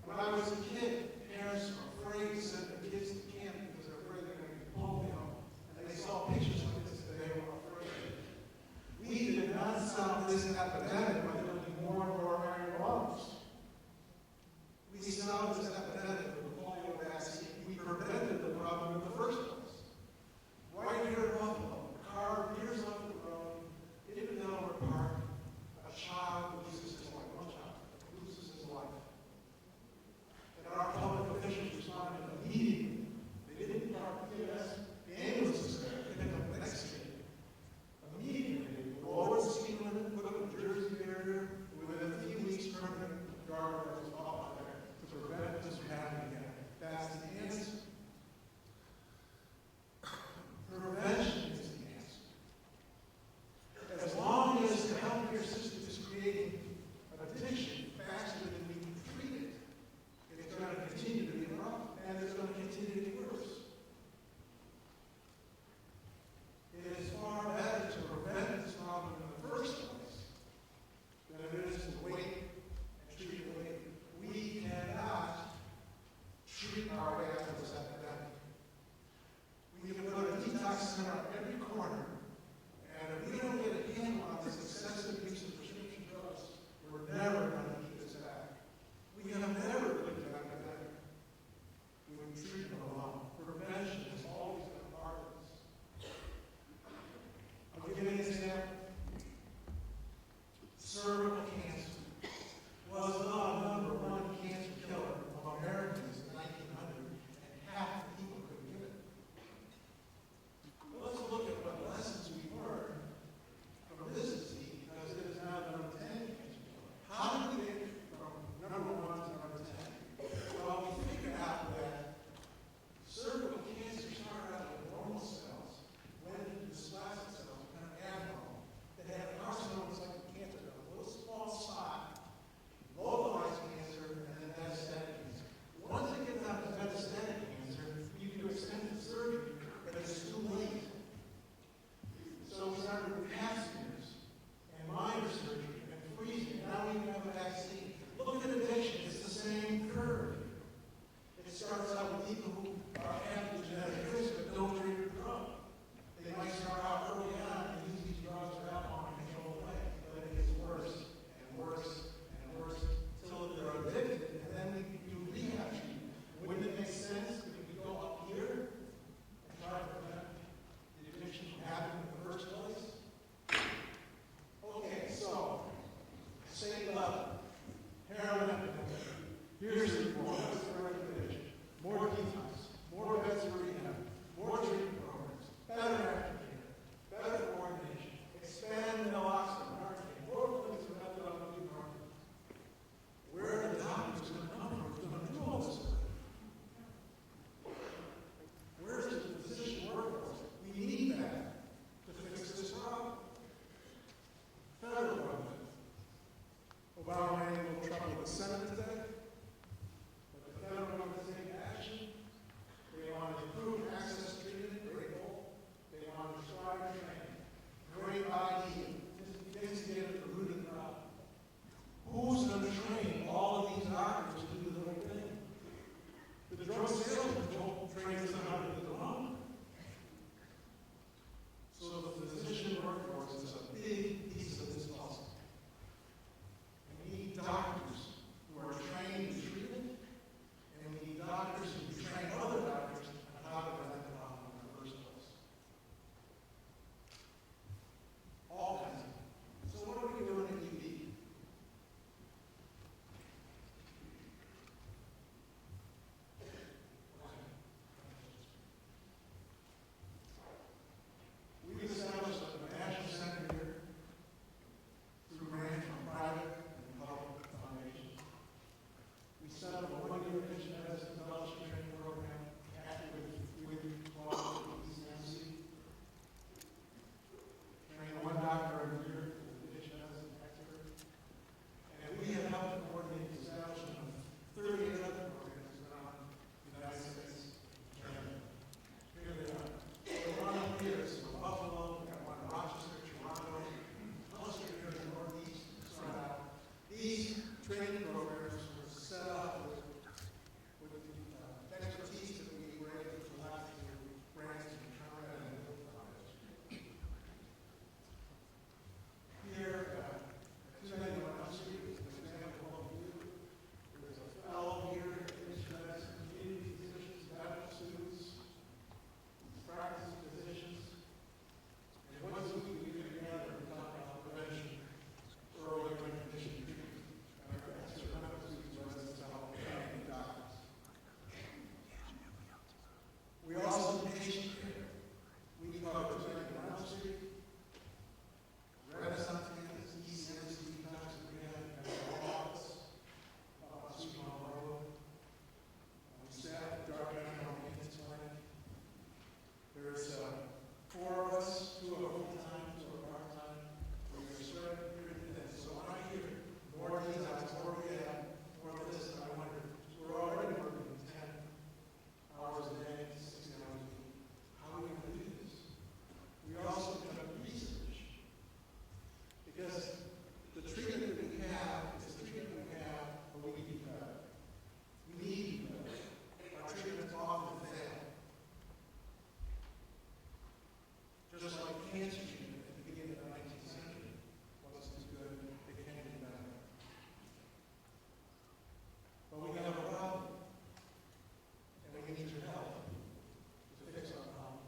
When I was a kid, parents were afraid to send their kids to camp because they're afraid they're going to get polio. And they saw pictures like this and they were afraid. We did not stop this epidemic by building more and more iron lungs. We stopped this epidemic with the polio vaccine. We prevented the problem in the first place. Right here in Buffalo, a car veers off the road, in Delaware Park, a child loses his life. One child loses his life. And There's 4 of us, 2 are full-time, 2 are part-time. We are starting pretty thin. So when I hear more detox, more rehab, more this, I wonder, so we're already working 10 hours a day, 60 hours a week. How are we going to do this? We also conduct research. Because the treatment that we have is the treatment we have, but we need better. We need better. Our treatments often fail. Just like cancer treatment at the beginning of the 19th century wasn't as good, it can be better. But we have a problem, and we need your help to fix our problem.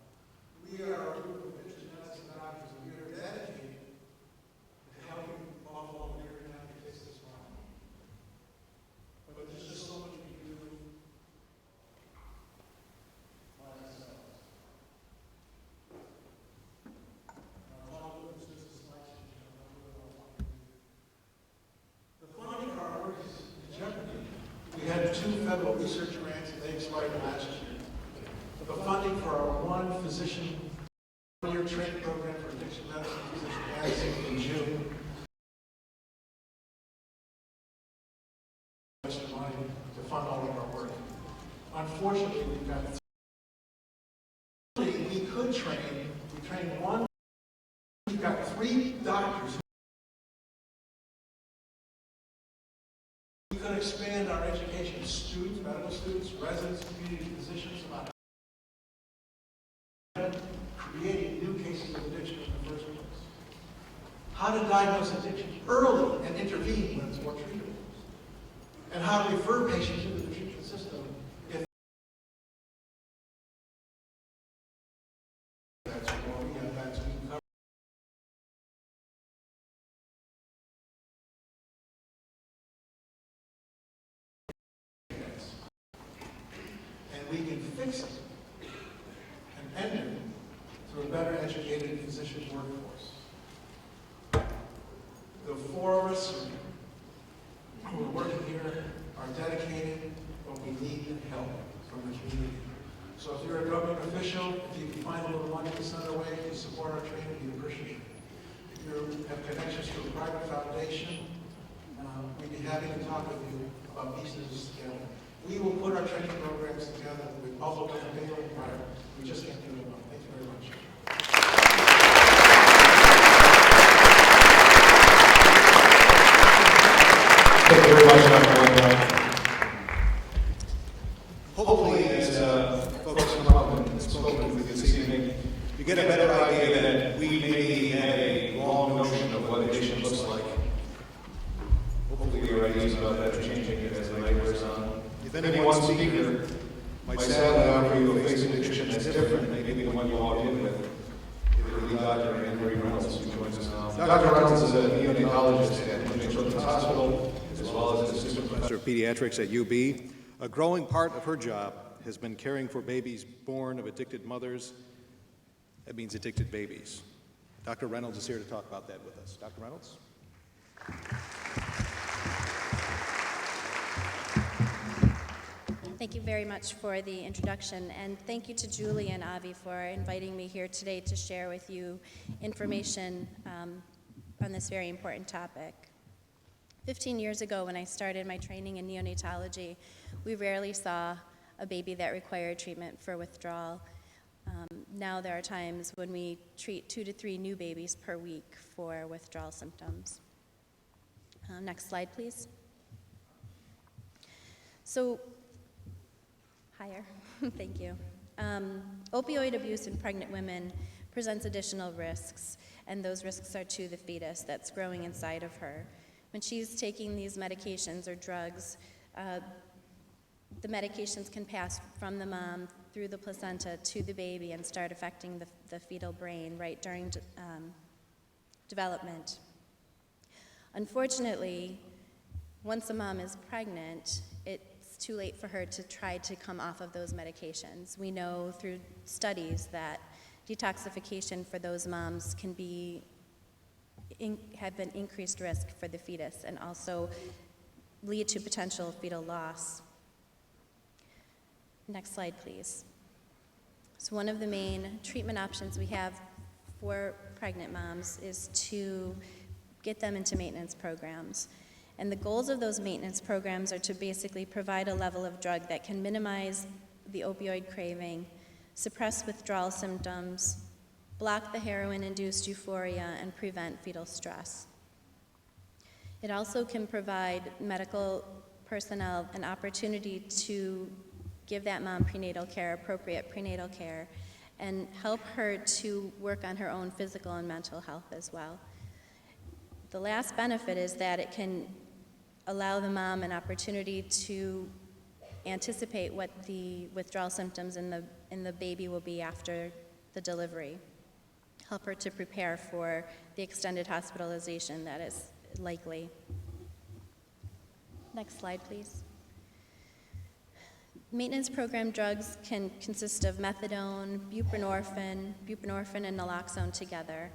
We are a group of Christian medicine doctors, and we are dedicated to helping Buffalo Epidemic fix this problem. But there's just so much we can do by ourselves. The funding for our work is in jeopardy. We had 2 federal research grants and they expired last year. The funding for our 1 physician year training program for addiction medicine physician ends in June. Money to fund all of our work. Unfortunately, we've got we could train. We trained 1. We've got 3 doctors. We could expand our education to students, medical students, residents, community physicians about creating new cases of addiction in the first place. How to diagnose addiction early and intervene when it's more treatable. And how to refer patients into the treatment system if that's what we have had to cover. And we can fix it and end it through a better educated physician workforce. The 4 of us who are working here are dedicated, but we need help from the community. So if you're a government official, if you can find a little money to send our way to support our training, we appreciate it. If you have connections to a private foundation, we'd be happy to talk with you about pieces together. We will put our training programs together with public and private. We just can't do it alone. Thank you very much. Thank you very much, Dr. White. Hopefully, as folks come up and spoken with you this evening, you get a better idea that we maybe had a wrong notion of what addiction looks like. Hopefully, your ideas about that are changing as the night wears on. If any one speaker might sadly offer you a face of addiction that's different, maybe the one you walked in with, it would be Dr. Heroin Epidemic, who joins us now. Dr. Reynolds is a neonatologist at Children's Hospital, as well as an assistant professor of pediatrics at UB. A growing part of her job has been caring for babies born of addicted mothers. That means addicted babies. Dr. Reynolds is here to talk about that with us. Dr. Reynolds? Thank you very much for the introduction, and thank you to Julie and Avi for inviting me here today to share with you information on this very important topic. 15 years ago, when I started my training in neonatology, we rarely saw a baby that required treatment for withdrawal. Now there are times when we treat 2 to 3 new babies per week for withdrawal symptoms. Next slide, please. So, higher, thank you. Opioid abuse in pregnant women presents additional risks, and those risks are to the fetus that's growing inside of her. When she's taking these medications or drugs, the medications can pass from the mom through the placenta to the baby and start affecting the fetal brain right during development. Unfortunately, once a mom is pregnant, it's too late for her to try to come off of those medications. We know through studies that detoxification for those moms can have an increased risk for the fetus and also lead to potential fetal loss. Next slide, please. So one of the main treatment options we have for pregnant moms is to get them into maintenance programs. And the goals of those maintenance programs are to basically provide a level of drug that can minimize the opioid craving, suppress withdrawal symptoms, block the heroin-induced euphoria, and prevent fetal stress. It also can provide medical personnel an opportunity to give that mom prenatal care, appropriate prenatal care, and help her to work on her own physical and mental health as well. The last benefit is that it can allow the mom an opportunity to anticipate what the withdrawal symptoms in the baby will be after the delivery. Help her to prepare for the extended hospitalization that is likely. Next slide, please. Maintenance program drugs can consist of methadone, buprenorphine and naloxone together,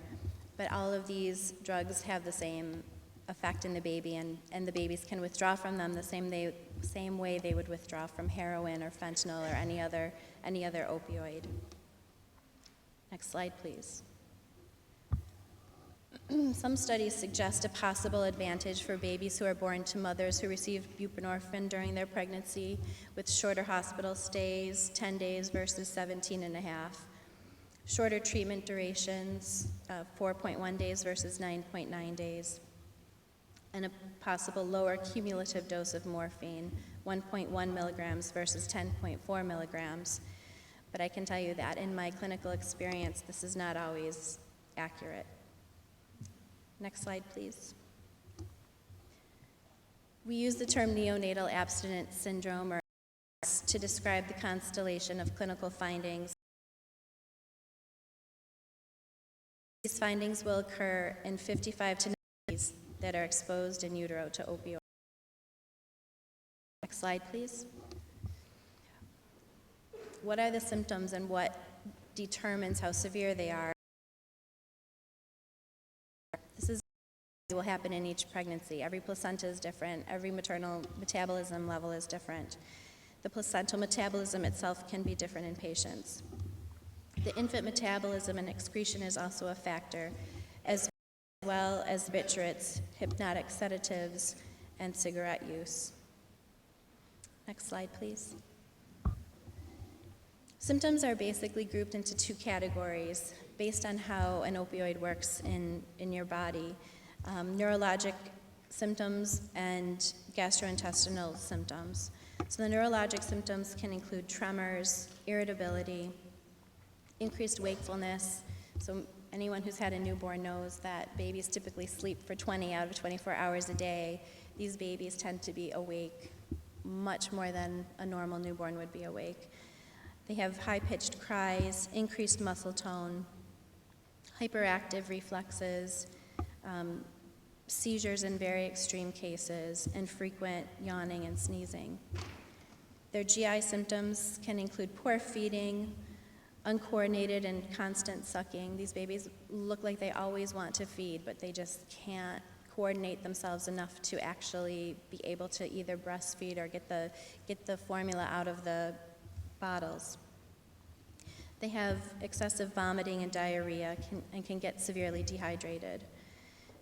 but all of these drugs have the same effect in the baby, and the babies can withdraw from them the same way they would withdraw from heroin or fentanyl or any other opioid. Next slide, please. Some studies suggest a possible advantage for babies who are born to mothers who received buprenorphine during their pregnancy, with shorter hospital stays, 10 days versus 17 and a half, shorter treatment durations, 4.1 days versus 9.9 days, and a possible lower cumulative dose of morphine, 1.1 milligrams versus 10.4 milligrams. But I can tell you that in my clinical experience, this is not always accurate. Next slide, please. We use the term neonatal abstinence syndrome or to describe the constellation of clinical findings. These findings will occur in 55 to 90 babies that are exposed in utero to opioids. Next slide, please. What are the symptoms and what determines how severe they are? Will happen in each pregnancy. Every placenta is different. Every maternal metabolism level is different. The placental metabolism itself can be different in patients. The infant metabolism and excretion is also a factor, as well as barbiturates, hypnotic sedatives, and cigarette use. Next slide, please. Symptoms are basically grouped into two categories based on how an opioid works in your body. Neurologic symptoms and gastrointestinal symptoms. So the neurologic symptoms can include tremors, irritability, increased wakefulness. So anyone who's had a newborn knows that babies typically sleep for 20 out of 24 hours a day. These babies tend to be awake much more than a normal newborn would be awake. They have high-pitched cries, increased muscle tone, hyperactive reflexes, seizures in very extreme cases, and frequent yawning and sneezing. Their GI symptoms can include poor feeding, uncoordinated and constant sucking. These babies look like they always want to feed, but they just can't coordinate themselves enough to actually be able to either breastfeed or get the formula out of the bottles. They have excessive vomiting and diarrhea and can get severely dehydrated.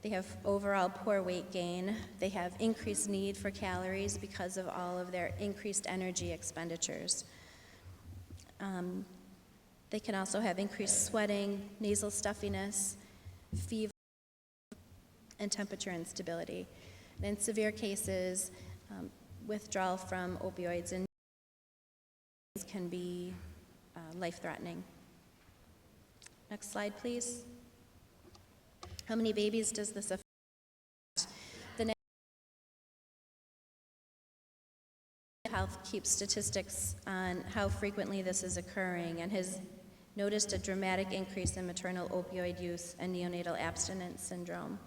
They have overall poor weight gain. They have increased need for calories because of all of their increased energy expenditures. They can also have increased sweating, nasal stuffiness, fever, and temperature instability. And in severe cases, withdrawal from opioids and can be life-threatening. Next slide, please. How many babies does this affect? The National Health keeps statistics on how frequently this is occurring and has noticed a dramatic increase in maternal opioid use and neonatal abstinence syndrome.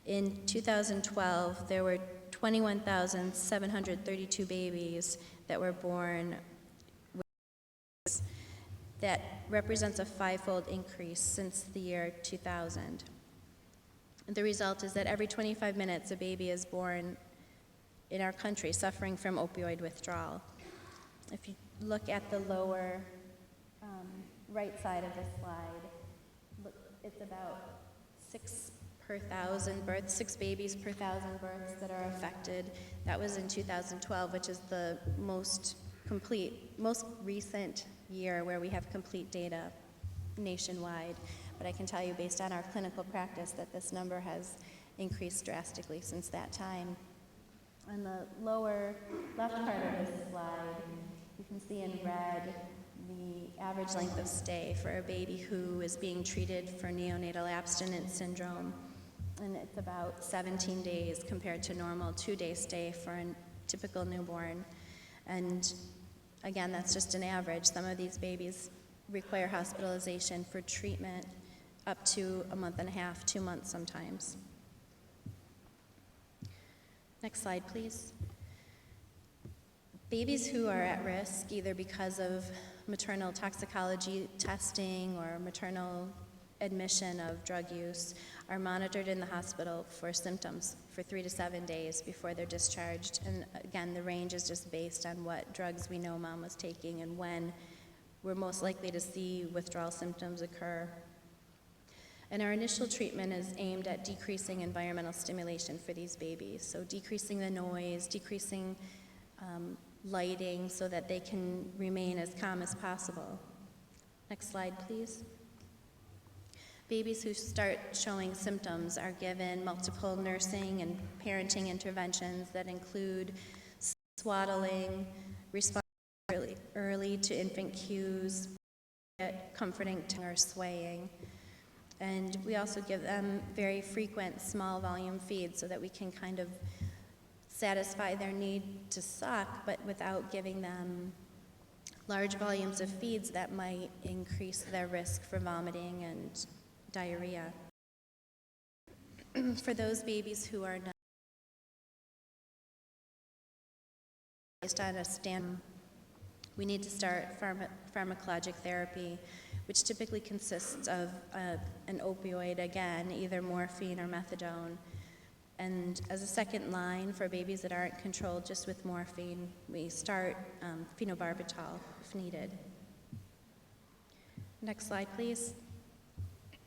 In 2012, there were 21,732 babies that were born with this. That represents a 5-fold increase since the year 2000. The result is that every 25 minutes, a baby is born in our country suffering from opioid withdrawal. If you look at the lower right side of the slide, look, it's about 6 per 1,000 births, 6 babies per 1,000 births that are affected. That was in 2012, which is the most recent year where we have complete data nationwide. But I can tell you based on our clinical practice that this number has increased drastically since that time. On the lower left part of this slide, you can see in red the average length of stay for a baby who is being treated for neonatal abstinence syndrome. And it's about 17 days compared to normal 2-day stay for a typical newborn. And again, that's just an average. Some of these babies require hospitalization for treatment up to a month and a half, 2 months sometimes. Next slide, please. Babies who are at risk, either because of maternal toxicology testing or maternal admission of drug use, are monitored in the hospital for symptoms for 3 to 7 days before they're discharged. And again, the range is just based on what drugs we know mom was taking and when we're most likely to see withdrawal symptoms occur. And our initial treatment is aimed at decreasing environmental stimulation for these babies. So decreasing the noise, decreasing lighting so that they can remain as calm as possible. Next slide, please. Babies who start showing symptoms are given multiple nursing and parenting interventions that include swaddling, responding early to infant cues, comforting or swaying. And we also give them very frequent small volume feeds so that we can kind of satisfy their need to suck, but without giving them large volumes of feeds that might increase their risk for vomiting and diarrhea. For those babies who are not based on a standard, we need to start pharmacologic therapy, which typically consists of an opioid, again, either morphine or methadone. And as a second line for babies that aren't controlled just with morphine, we start phenobarbital if needed. Next slide, please.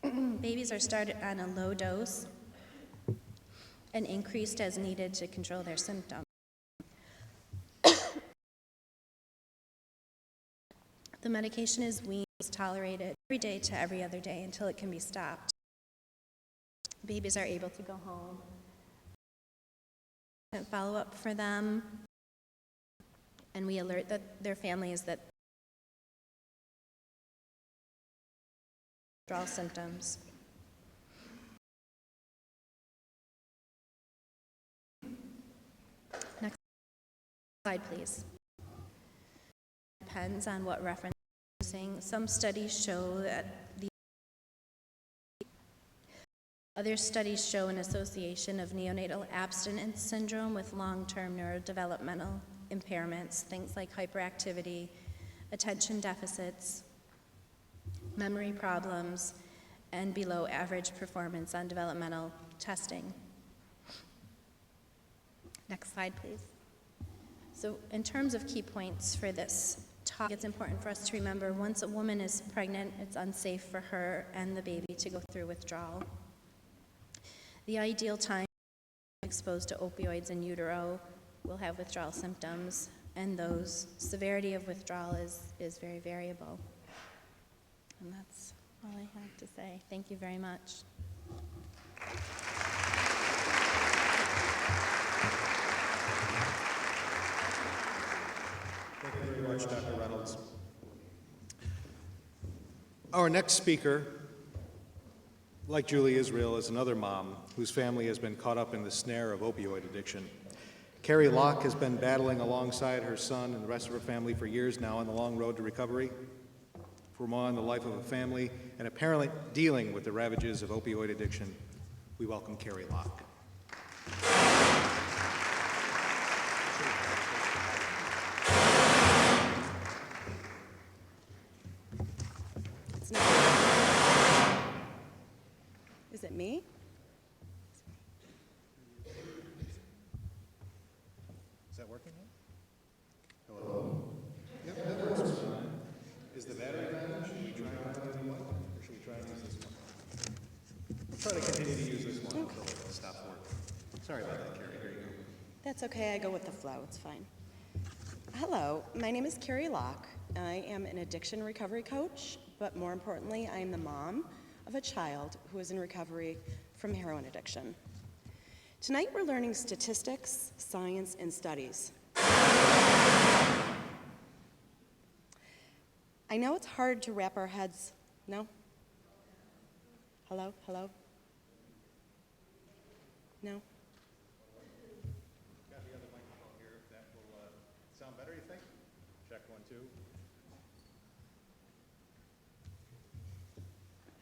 Babies are started on a low dose and increased as needed to control their symptoms. The medication is weaned, tolerated every day to every other day until it can be stopped. Babies are able to go home. Follow up for them, and we alert their families that withdrawal symptoms. Next slide, please. Depends on what reference you're using. Some studies show that other studies show an association of neonatal abstinence syndrome with long-term neurodevelopmental impairments, things like hyperactivity, attention deficits, memory problems, and below average performance on developmental testing. Next slide, please. So in terms of key points for this talk, it's important for us to remember once a woman is pregnant, it's unsafe for her and the baby to go through withdrawal. The ideal time exposed to opioids in utero will have withdrawal symptoms, and those severity of withdrawal is very variable. And that's all I have to say. Thank you very much. Thank you very much, Dr. Reynolds. Our next speaker, like Julie Israel, is another mom whose family has been caught up in the snare of opioid addiction. Carrie Locke has been battling alongside her son and the rest of her family for years now on the long road to recovery, from on the life of a family, and apparently dealing with the ravages of opioid addiction. We welcome Carrie Locke. Is it me? Is that working? Hello? Yep, that works. Is the battery on? Should we try? Try to continue to use this one until it stops working. Sorry about that, Carrie. Here you go. That's okay, I go with the flow, it's fine. Hello, my name is Carrie Locke. I am an addiction recovery coach, but more importantly, I am the mom of a child who is in recovery from heroin addiction. Tonight we're learning statistics, science, and studies. I know it's hard to wrap our heads, no? Hello, hello? No? Got the other microphone here, if that will sound better, you think? Check 1, 2.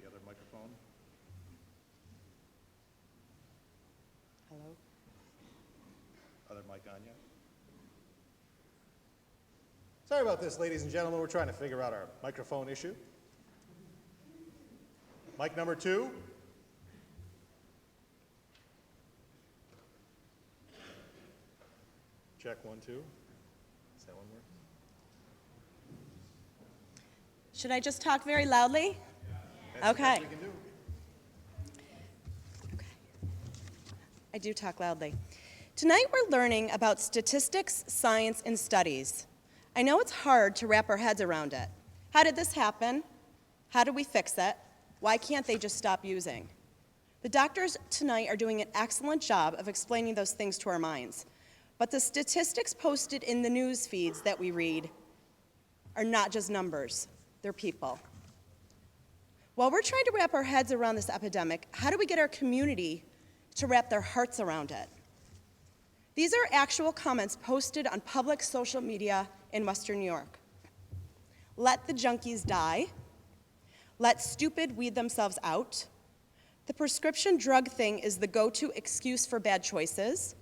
The other microphone. Hello? Other mic on yet? Sorry about this, ladies and gentlemen. We're trying to figure out our microphone issue. Mic number 2. Check 1, 2. Does that one work? Should I just talk very loudly? That's the best Okay. we can do. I do talk loudly. Tonight we're learning about statistics, science, and studies. I know it's hard to wrap our heads around it. How did this happen? How did we fix it? Why can't they just stop using? The doctors tonight are doing an excellent job of explaining those things to our minds. But the statistics posted in the news feeds that we read are not just numbers, they're people. While we're trying to wrap our heads around this epidemic, how do we get our community to wrap their hearts around it? These are actual comments posted on public social media in Western New York. Let the junkies die. Let stupid weed themselves out. The prescription drug thing is the go-to excuse for bad choices.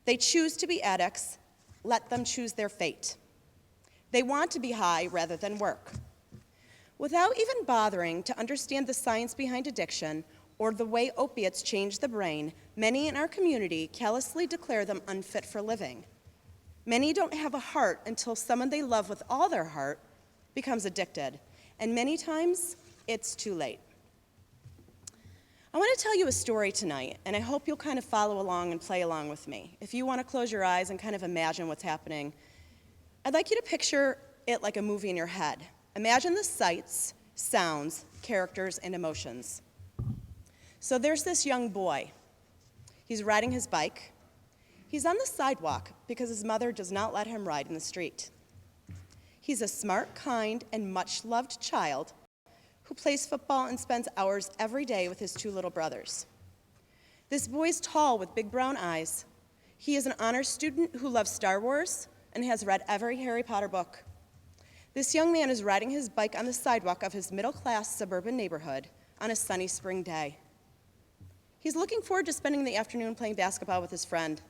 They choose to be addicts. Let them choose their fate. They want to be high rather than work. Without even bothering to understand the science behind addiction or the way opiates change the brain, many in our community callously declare them unfit for living. Many don't have a heart until someone they love with all their heart becomes addicted, and many times it's too late. I want to tell you a story tonight, and I hope you'll kind of follow along and play along with me. If you want to close your eyes and kind of imagine what's happening, I'd like you to picture it like a movie in your head. Imagine the sights, sounds, characters, and emotions. So there's this young boy. He's riding his bike. He's on the sidewalk because his mother does not let him ride in the street. He's a smart, kind, and much-loved child who plays football and spends hours every day with his 2 little brothers. This boy's tall with big brown eyes. He is an honors student who loves Star Wars and has read every Harry Potter book. This young man is riding his bike on the sidewalk of his middle-class suburban neighborhood on a sunny spring day. He's looking forward to spending the afternoon playing basketball with his friend.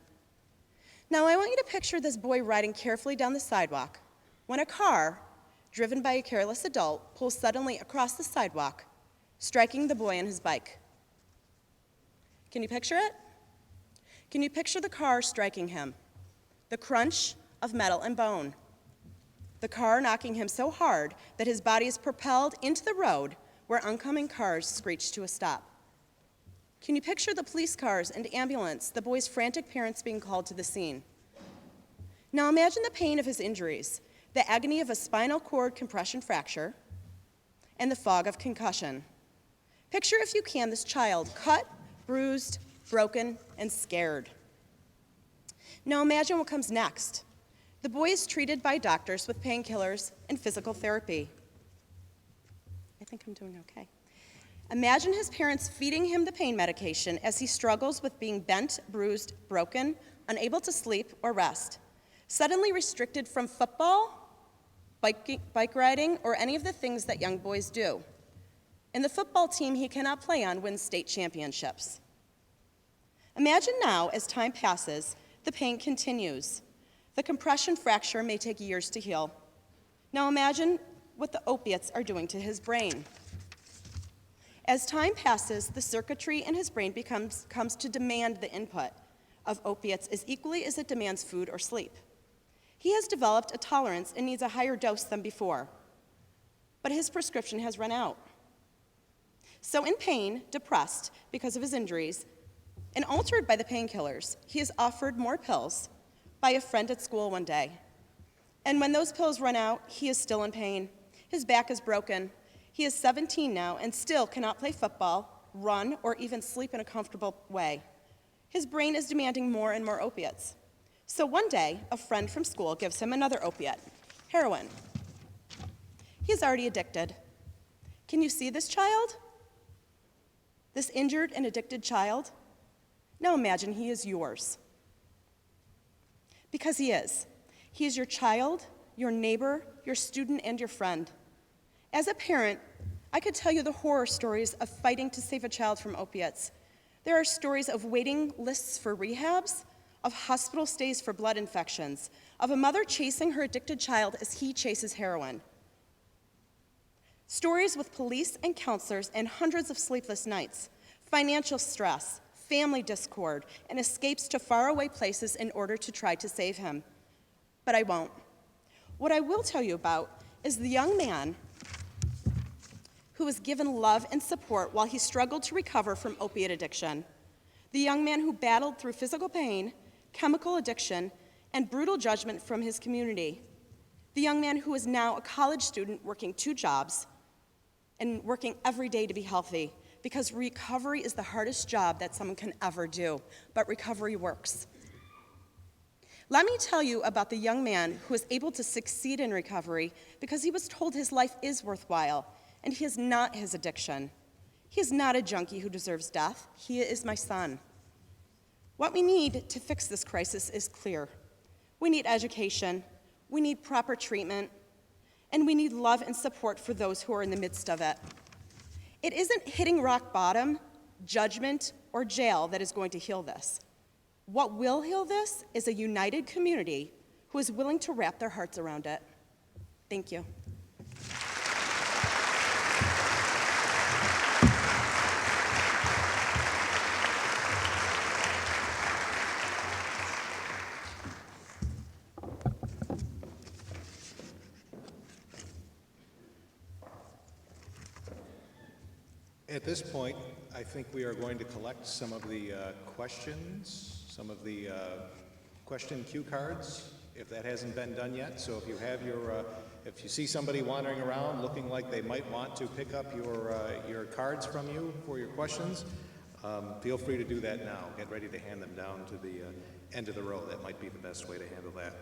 Now, I want you to picture this boy riding carefully down the sidewalk when a car, driven by a careless adult, pulls suddenly across the sidewalk, striking the boy on his bike. Can you picture it? Can you picture the car striking him? The crunch of metal and bone. The car knocking him so hard that his body is propelled into the road where oncoming cars screech to a stop. Can you picture the police cars and ambulance, the boy's frantic parents being called to the scene? Now imagine the pain of his injuries, the agony of a spinal cord compression fracture, and the fog of concussion. Picture, if you can, this child cut, bruised, broken, and scared. Now imagine what comes next. The boy is treated by doctors with painkillers and physical therapy. I think I'm doing okay. Imagine his parents feeding him the pain medication as he struggles with being bent, bruised, broken, unable to sleep or rest, suddenly restricted from football, bike riding, or any of the things that young boys do. And the football team he cannot play on wins state championships. Imagine now, as time passes, the pain continues. The compression fracture may take years to heal. Now imagine what the opiates are doing to his brain. As time passes, the circuitry in his brain comes to demand the input of opiates as equally as it demands food or sleep. He has developed a tolerance and needs a higher dose than before, but his prescription has run out. So in pain, depressed because of his injuries, and altered by the painkillers, he is offered more pills by a friend at school one day. And when those pills run out, he is still in pain. His back is broken. He is 17 now and still cannot play football, run, or even sleep in a comfortable way. His brain is demanding more and more opiates. So one day, a friend from school gives him another opiate, heroin. He is already addicted. Can you see this child? This injured and addicted child? Now imagine he is yours. Because he is. He is your child, your neighbor, your student, and your friend. As a parent, I could tell you the horror stories of fighting to save a child from opiates. There are stories of waiting lists for rehabs, of hospital stays for blood infections, of a mother chasing her addicted child as he chases heroin. Stories with police and counselors and hundreds of sleepless nights, financial stress, family discord, and escapes to faraway places in order to try to save him. But I won't. What I will tell you about is the young man who was given love and support while he struggled to recover from opiate addiction. The young man who battled through physical pain, chemical addiction, and brutal judgment from his community. The young man who is now a college student working 2 jobs and working every day to be healthy, because recovery is the hardest job that someone can ever do, but recovery works. Let me tell you about the young man who is able to succeed in recovery because he was told his life is worthwhile, and he is not his addiction. He is not a junkie who deserves death. He is my son. What we need to fix this crisis is clear. We need education, we need proper treatment, and we need love and support for those who are in the midst of it. It isn't hitting rock bottom, judgment, or jail that is going to heal this. What will heal this is a united community who is willing to wrap their hearts around it. Thank you. At this point, I think we are going to collect some of the questions, some of the question cue cards, if that hasn't been done yet. So if you have if you see somebody wandering around looking like they might want to pick up your cards from you for your questions, feel free to do that now. Get ready to hand them down to the end of the row. That might be the best way to handle that.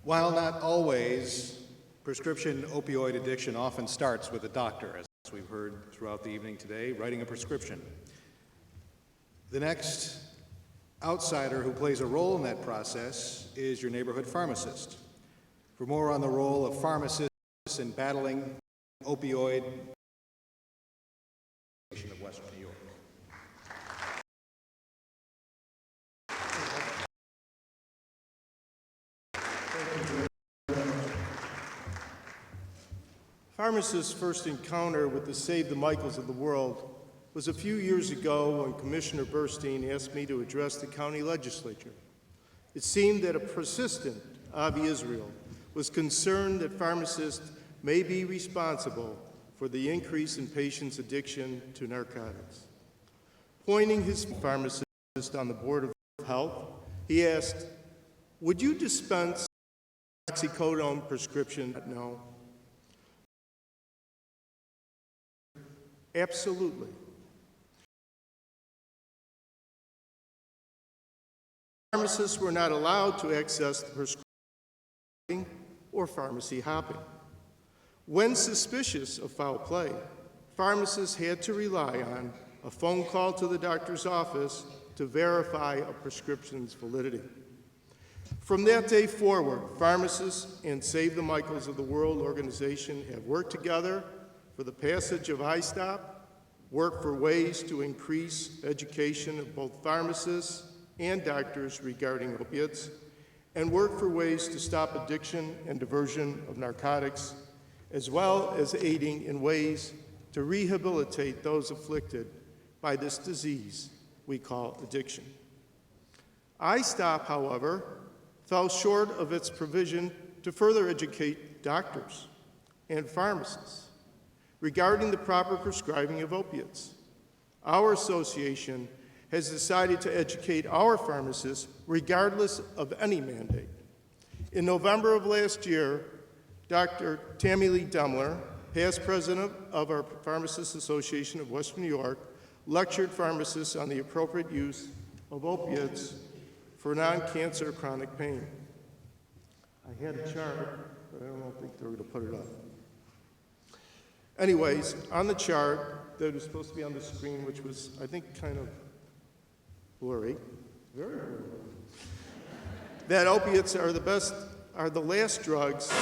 While not always, prescription opioid addiction often starts with a doctor, as we've heard throughout the evening today, writing a prescription. The next outsider who plays a role in that process is your neighborhood pharmacist. For more on the role of pharmacists in battling opioid of Western New York. Pharmacists' first encounter with the Save the Michaels of the world was a few years ago when Commissioner Burstein asked me to address the county legislature. It seemed that a persistent Avi Israel was concerned that pharmacists may be responsible for the increase in patients' addiction to narcotics. Pointing his pharmacist on the Board of Health, he asked, "Would you dispense oxycodone prescription?" No. Absolutely. Pharmacists were not allowed to access the prescribing or pharmacy hopping. When suspicious of foul play, pharmacists had to rely on a phone call to the doctor's office to verify a prescription's validity. From that day forward, pharmacists and Save the Michaels of the World organization have worked together for the passage of iStop, work for ways to increase education of both pharmacists and doctors regarding opiates, and work for ways to stop addiction and diversion of narcotics, as well as aiding in ways to rehabilitate those afflicted by this disease we call addiction. iStop, however, fell short of its provision to further educate doctors and pharmacists. regarding the proper prescribing of opiates. Our association has decided to educate our pharmacists regardless of any mandate. In November of last year, Dr. Tammy Lee Demler, past president of our Pharmacists Association of Western New York, lectured pharmacists on the appropriate use of opiates for non-cancer chronic pain. I had a chart, but I don't think they were going to put it up. Anyways, on the chart that was supposed to be on the screen, which was, I think, kind of blurry, very blurry, that opiates are the last drugs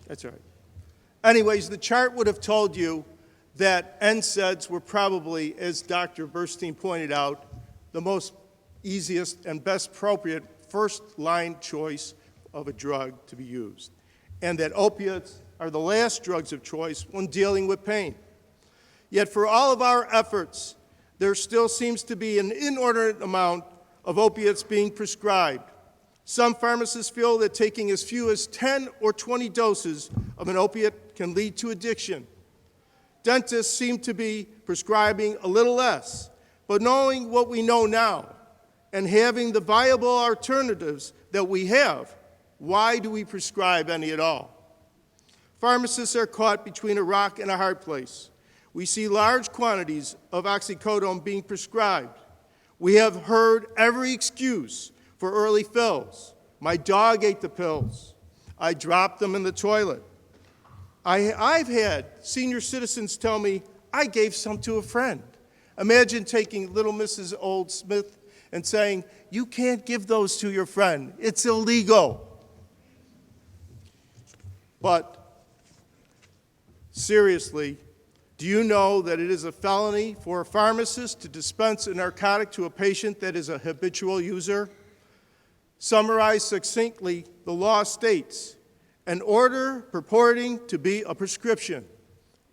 that's all right. Anyways, the chart would have told you that NSAIDs were probably, as Dr. Burstein pointed out, the most easiest and best appropriate first-line choice of a drug to be used, and that opiates are the last drugs of choice when dealing with pain. Yet for all of our efforts, there still seems to be an inordinate amount of opiates being prescribed. Some pharmacists feel that taking as few as 10 or 20 doses of an opiate can lead to addiction. Dentists seem to be prescribing a little less, but knowing what we know now and having the viable alternatives that we have, why do we prescribe any at all? Pharmacists are caught between a rock and a hard place. We see large quantities of oxycodone being prescribed. We have heard every excuse for early fills. My dog ate the pills. I dropped them in the toilet. I've had senior citizens tell me, I gave some to a friend. Imagine taking little Mrs. Old Smith and saying, you can't give those to your friend. It's illegal. But seriously, do you know that it is a felony for a pharmacist to dispense a narcotic to a patient that is a habitual user? Summarized succinctly, the law states, an order purporting to be a prescription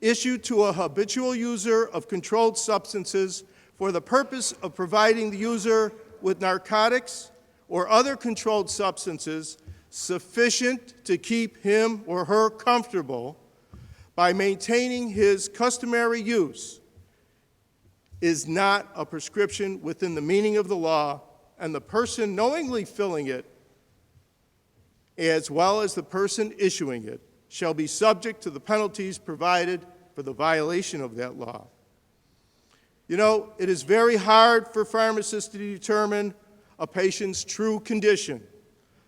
issued to a habitual user of controlled substances for the purpose of providing the user with narcotics or other controlled substances sufficient to keep him or her comfortable by maintaining his customary use is not a prescription within the meaning of the law, and the person knowingly filling it, as well as the person issuing it, shall be subject to the penalties provided for the violation of that law. You know, it is very hard for pharmacists to determine a patient's true condition.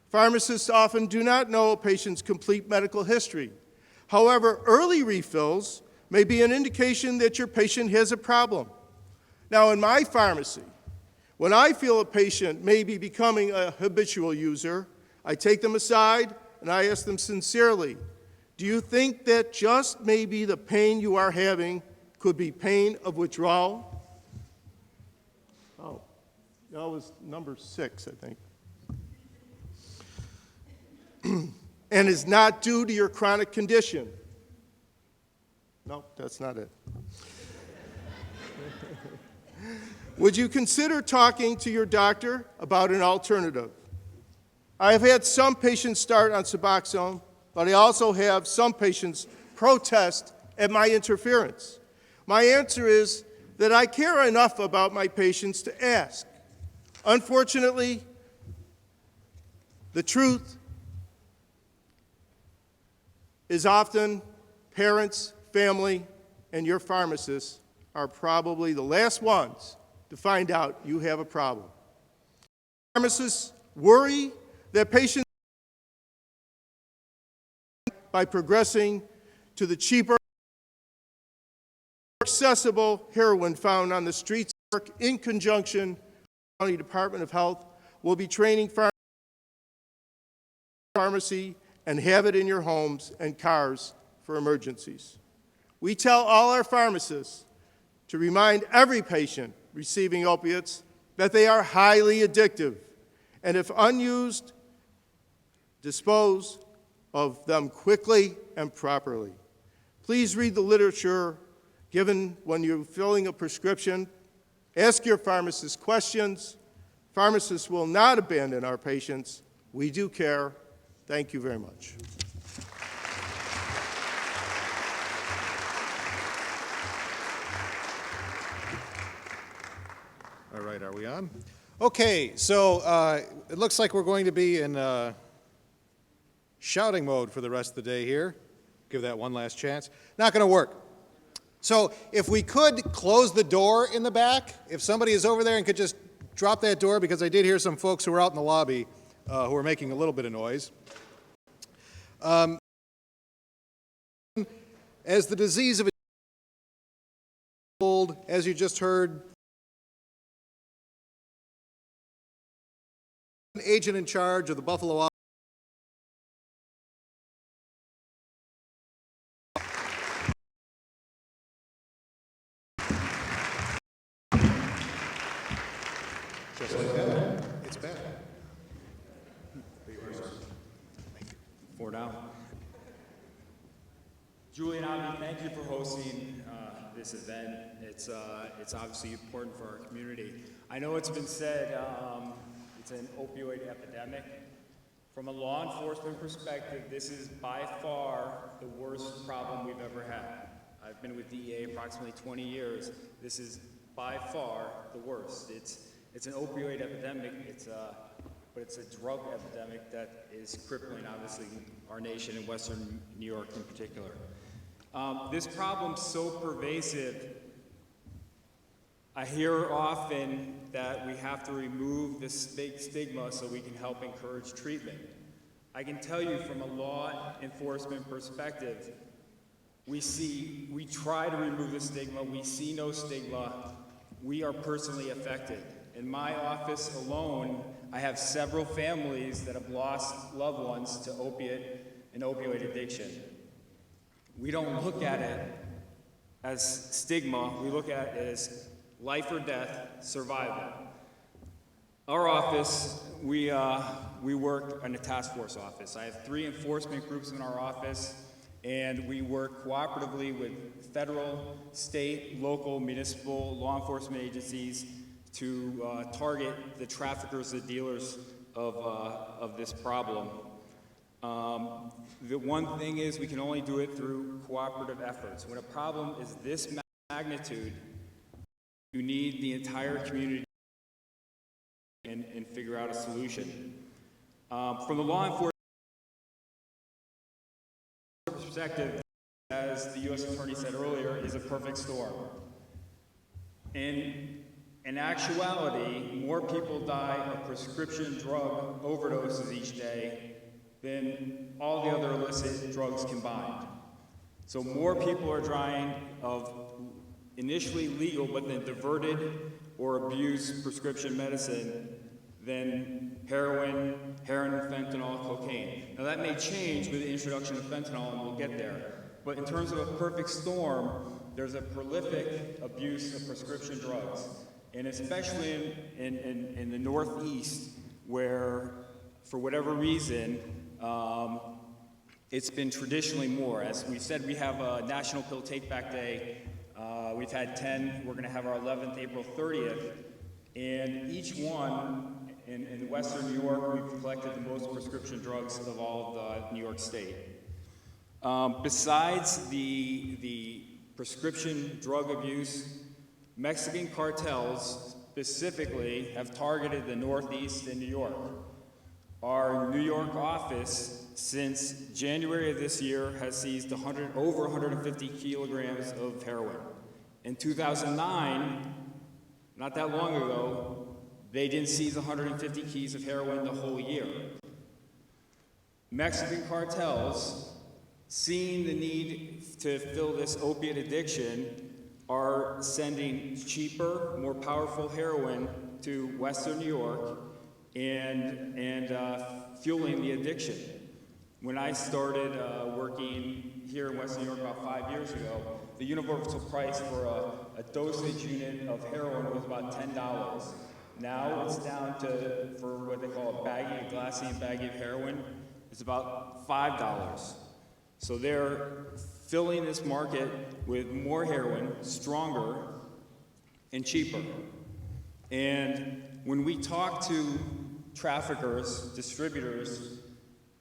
Pharmacists often do not know a patient's complete medical history. However, early refills may be an indication that your patient has a problem. Now, in my pharmacy, when I feel a patient may be becoming a habitual user, I take them aside and I ask them sincerely, do you think that just maybe the pain you are having could be pain of withdrawal? Oh, that was number 6, I think. And is not due to your chronic condition. No, that's not it. Would you consider talking to your doctor about an alternative? I have had some patients start on Suboxone, but I also have some patients protest at my interference. My answer is that I care enough about my patients to ask. Unfortunately, the truth is often parents, family, and your pharmacists are probably the last ones to find out you have a problem. Pharmacists worry that patients by progressing to the cheaper, accessible heroin found on the streets of New York in conjunction with the County Department of Health will be training pharmacy and have it in your homes and cars for emergencies. We tell all our pharmacists to remind every patient receiving opiates that they are highly addictive, and if unused, dispose of them quickly and properly. Please read the literature given when you're filling a prescription. Ask your pharmacist questions. Pharmacists will not abandon our patients. We do care. Thank you very much. All right, are we on? Okay, so it looks like we're going to be in shouting mode for the rest of the day here. Give that one last chance. Not going to work. So if we could close the door in the back, if somebody is over there and could just drop that door, because I did hear some folks who were out in the lobby who were making a little bit of noise. As the disease of old, as you just heard, agent in charge of the Buffalo. Just like that. It's back. For now. Julie and Avi, thank you for hosting this event. It's obviously important for our community. I know it's been said it's an opioid epidemic. From a law enforcement perspective, this is by far the worst problem we've ever had. I've been with DEA approximately 20 years. This is by far the worst. It's an opioid epidemic, but it's a drug epidemic that is crippling, obviously, our nation and Western New York in particular. This problem's so pervasive, I hear often that we have to remove the stigma so we can help encourage treatment. I can tell you from a law enforcement perspective, we try to remove the stigma, we see no stigma, we are personally affected. In my office alone, I have several families that have lost loved ones to opiate and opioid addiction. We don't look at it as stigma, we look at it as life or death, survival. Our office, we work in a task force office. I have 3 enforcement groups in our office, and we work cooperatively with federal, state, local, municipal law enforcement agencies to target the traffickers, the dealers of this problem. The one thing is we can only do it through cooperative efforts. When a problem is this magnitude, you need the entire community and figure out a solution. From the law enforcement perspective, as the U.S. Attorney said earlier, is a perfect storm. In actuality, more people die of prescription drug overdoses each day than all the other illicit drugs combined. So more people are dying of initially legal but then diverted or abused prescription medicine than heroin, fentanyl, cocaine. Now that may change with the introduction of fentanyl, and we'll get there. But in terms of a perfect storm, there's a prolific abuse of prescription drugs. And especially in the Northeast, where, for whatever reason, it's been traditionally more. As we said, we have a National Pill Take Back Day. We've had 10. We're going to have our 11th, April 30th. And each one, in Western New York, we've collected the most prescription drugs of all of New York State. Besides the prescription drug abuse, Mexican cartels specifically have targeted the Northeast and New York. Our New York office, since January of this year, has seized over 150 kilograms of heroin. In 2009, not that long ago, they didn't seize 150 keys of heroin the whole year. Mexican cartels, seeing the need to fill this opiate addiction, are sending cheaper, more powerful heroin to Western New York and fueling the addiction. When I started working here in Western New York about 5 years ago, the universal price for a dosage unit of heroin was about $10. Now it's down to, for what they call a glassine baggie of heroin, it's about $5. So they're filling this market with more heroin, stronger, and cheaper. And when we talk to traffickers, distributors,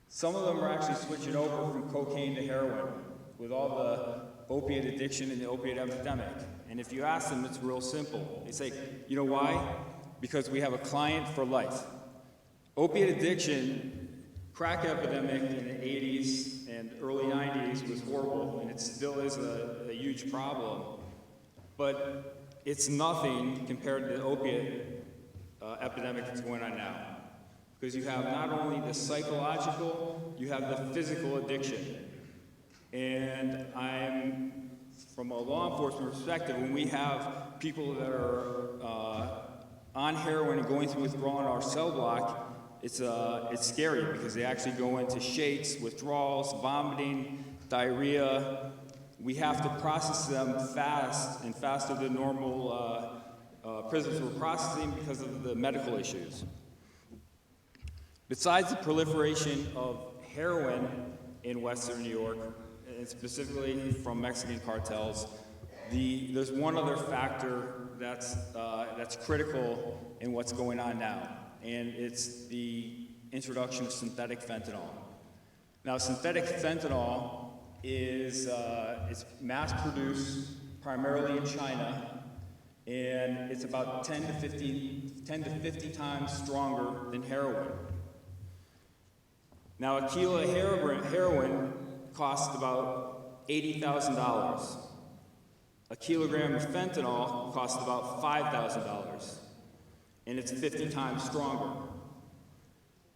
some of them are actually switching over from cocaine to heroin with all the opiate addiction and the opioid epidemic. And if you ask them, it's real simple. They say, you know why? Because we have a client for life. Opiate addiction, crack epidemic in the 80s and early 90s was horrible, and it still is a huge problem. But it's nothing compared to the opiate epidemic that's going on now. Because you have not only the psychological, you have the physical addiction. And I'm, from a law enforcement perspective, when we have people that are on heroin and going through withdrawal in our cell block, it's scary because they actually go into shakes, withdrawals, vomiting, diarrhea. We have to process them fast and faster than normal prisoners were processing because of the medical issues. Besides the proliferation of heroin in Western New York, and specifically from Mexican cartels, there's one other factor that's critical in what's going on now, and it's the introduction of synthetic fentanyl. Now, synthetic fentanyl is it's mass-produced primarily in China, and it's about 10 to 50 times stronger than heroin. Now, a kilo of heroin costs about $80,000. A kilogram of fentanyl costs about $5,000, and it's 50 times stronger.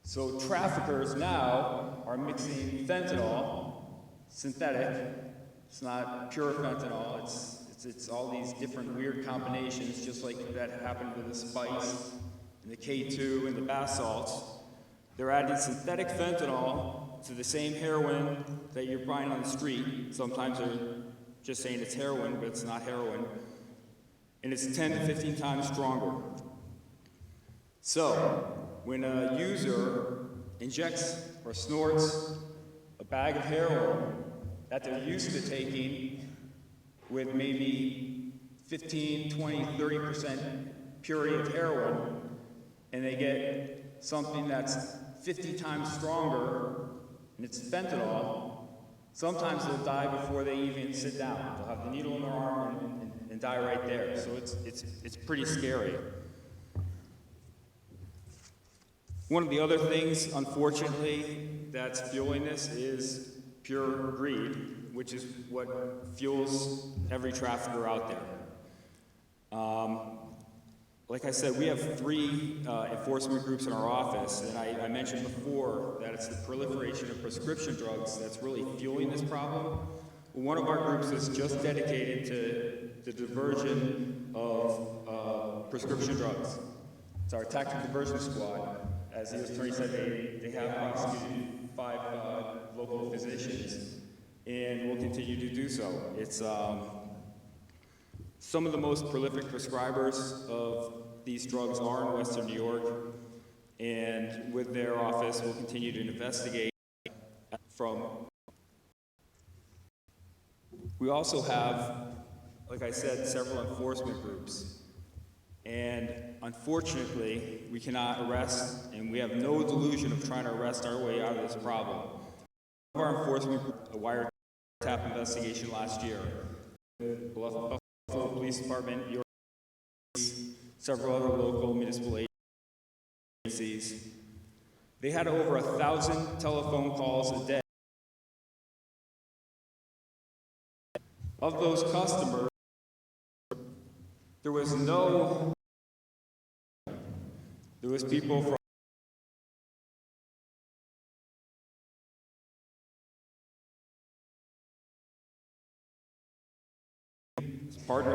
So traffickers now are mixing fentanyl, synthetic, it's not pure fentanyl, it's all these different weird combinations, just like that happened with the spice, and the K2, and the bath salts. They're adding synthetic fentanyl to the same heroin that you're buying on the street. Sometimes they're just saying it's heroin, but it's not heroin. And it's 10 to 15 times stronger. So, when a user injects or snorts a bag of heroin that they're used to taking with maybe 15, 20, 30% purity of heroin, and they get something that's 50 times stronger, and it's fentanyl, sometimes they'll die before they even sit down. They'll have the needle in their arm and die right there. So it's pretty scary. One of the other things, unfortunately, that's fueling this is pure greed, which is what fuels every trafficker out there. Like I said, we have 3 enforcement groups in our office, and I mentioned before that it's the proliferation of prescription drugs that's really fueling this problem. One of our groups is just dedicated to the diversion of prescription drugs. It's our tactical diversion squad. As the U.S. Attorney said, they have prosecuted 5 local physicians, and will continue to do so. It's some of the most prolific prescribers of these drugs are in Western New York, and with their office, we'll continue to investigate from. We also have, like I said, several enforcement groups. And unfortunately, we cannot arrest, and we have no delusion of trying to arrest our way out of this problem. Our enforcement group, a wiretap investigation last year. Buffalo Police Department, York, several other local municipal agencies. They had over 1,000 telephone calls a day. Of those customers, there was people from partner.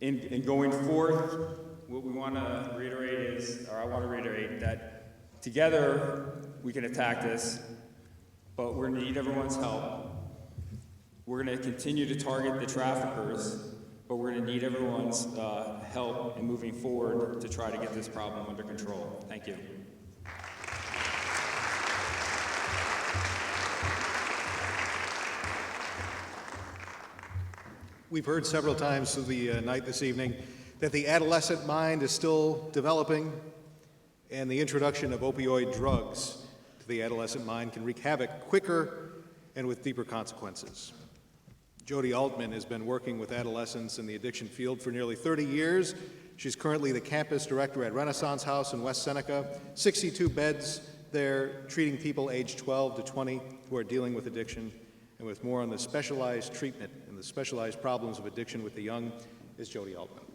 In going forth, what we want to reiterate is, or I want to reiterate, that together we can attack this, but we're going to need everyone's help. We're going to continue to target the traffickers, but we're going to need everyone's help in moving forward to try to get this problem under control. Thank you. We've heard several times through the night this evening that the adolescent mind is still developing, and the introduction of opioid drugs to the adolescent mind can wreak havoc quicker and with deeper consequences. Jody Altman has been working with adolescents in the addiction field for nearly 30 years. She's currently the campus director at Renaissance House in West Seneca, 62 beds there, treating people aged 12 to 20 who are dealing with addiction. And with more on the specialized treatment and the specialized problems of addiction with the young is Jody Altman.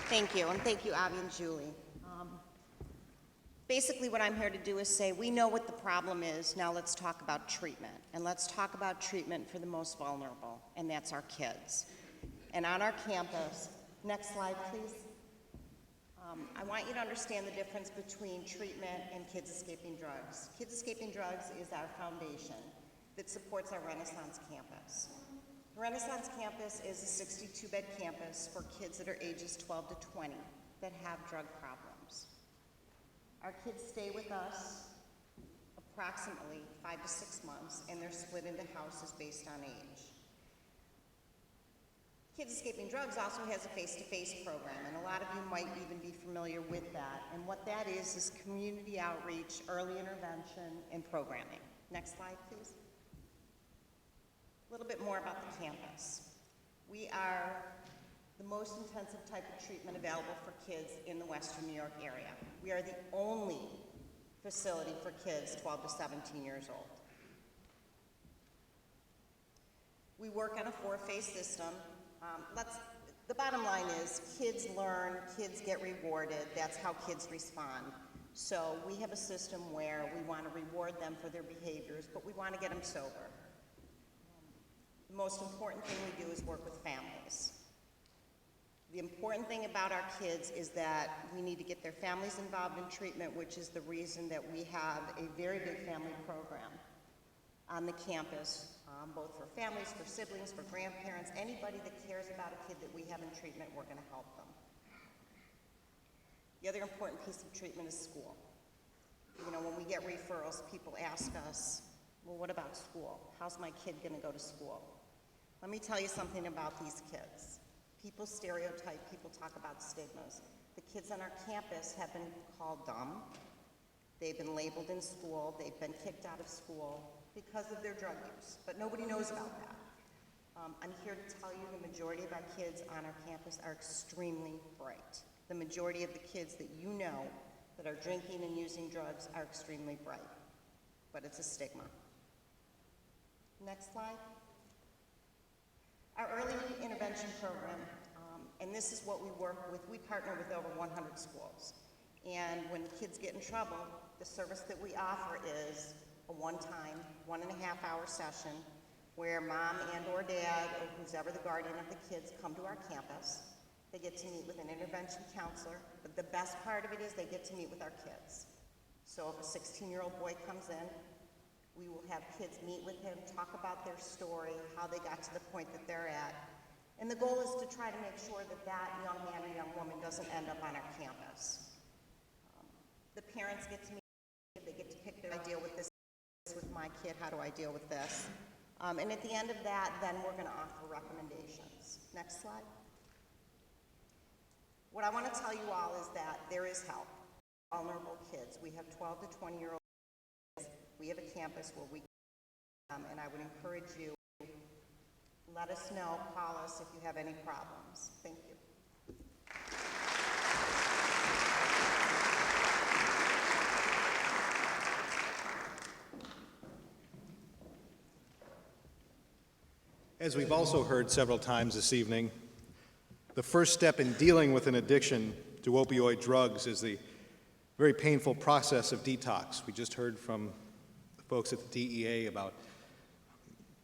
Thank you, and thank you, Avi and Julie. Basically, what I'm here to do is say, we know what the problem is, now let's talk about treatment. And let's talk about treatment for the most vulnerable, and that's our kids. And on our campus, next slide, please. I want you to understand the difference between treatment and kids escaping drugs. Kids escaping drugs is our foundation that supports our Renaissance campus. The Renaissance campus is a 62-bed campus for kids that are ages 12 to 20 that have drug problems. Our kids stay with us approximately 5 to 6 months, and they're split into houses based on age. Kids Escaping Drugs also has a face-to-face program, and a lot of you might even be familiar with that. And what that is community outreach, early intervention, and programming. Next slide, please. A little bit more about the campus. We are the most intensive type of treatment available for kids in the Western New York area. We are the only facility for kids 12 to 17 years old. We work on a 4-phase system. The bottom line is kids learn, kids get rewarded. That's how kids respond. So we have a system where we want to reward them for their behaviors, but we want to get them sober. The most important thing we do is work with families. The important thing about our kids is that we need to get their families involved in treatment, which is the reason that we have a very big family program on the campus, both for families, for siblings, for grandparents, anybody that cares about a kid that we have in treatment, we're going to help them. The other important piece of treatment is school. You know, when we get referrals, people ask us, well, what about school? How's my kid going to go to school? Let me tell you something about these kids. People stereotype, people talk about stigmas. The kids on our campus have been called dumb. They've been labeled in school. They've been kicked out of school because of their drug use, but nobody knows about that. I'm here to tell you the majority of our kids on our campus are extremely bright. The majority of the kids that you know that are drinking and using drugs are extremely bright, but it's a stigma. Next slide. Our early intervention program, and this is what we work with. We partner with over 100 schools. And when kids get in trouble, the service that we offer is a one-time, 1.5-hour session where mom and or dad or who's ever the guardian of the kids come to our campus. They get to meet with an intervention counselor, but the best part of it is they get to meet with our kids. So if a 16-year-old boy comes in, we will have kids meet with him, talk about their story, how they got to the point that they're at. And the goal is to try to make sure that that young man or young woman doesn't end up on our campus. The parents get to meet, they get to pick their, I deal with this with my kid, how do I deal with this? And at the end of that, then we're going to offer recommendations. Next slide. What I want to tell you all is that there is help. Vulnerable kids. We have 12 to 20-year-old kids. We have a campus where we and I would encourage you, let us know, call us if you have any problems. Thank you. As we've also heard several times this evening, the first step in dealing with an addiction to opioid drugs is the very painful process of detox. We just heard from the folks at the DEA about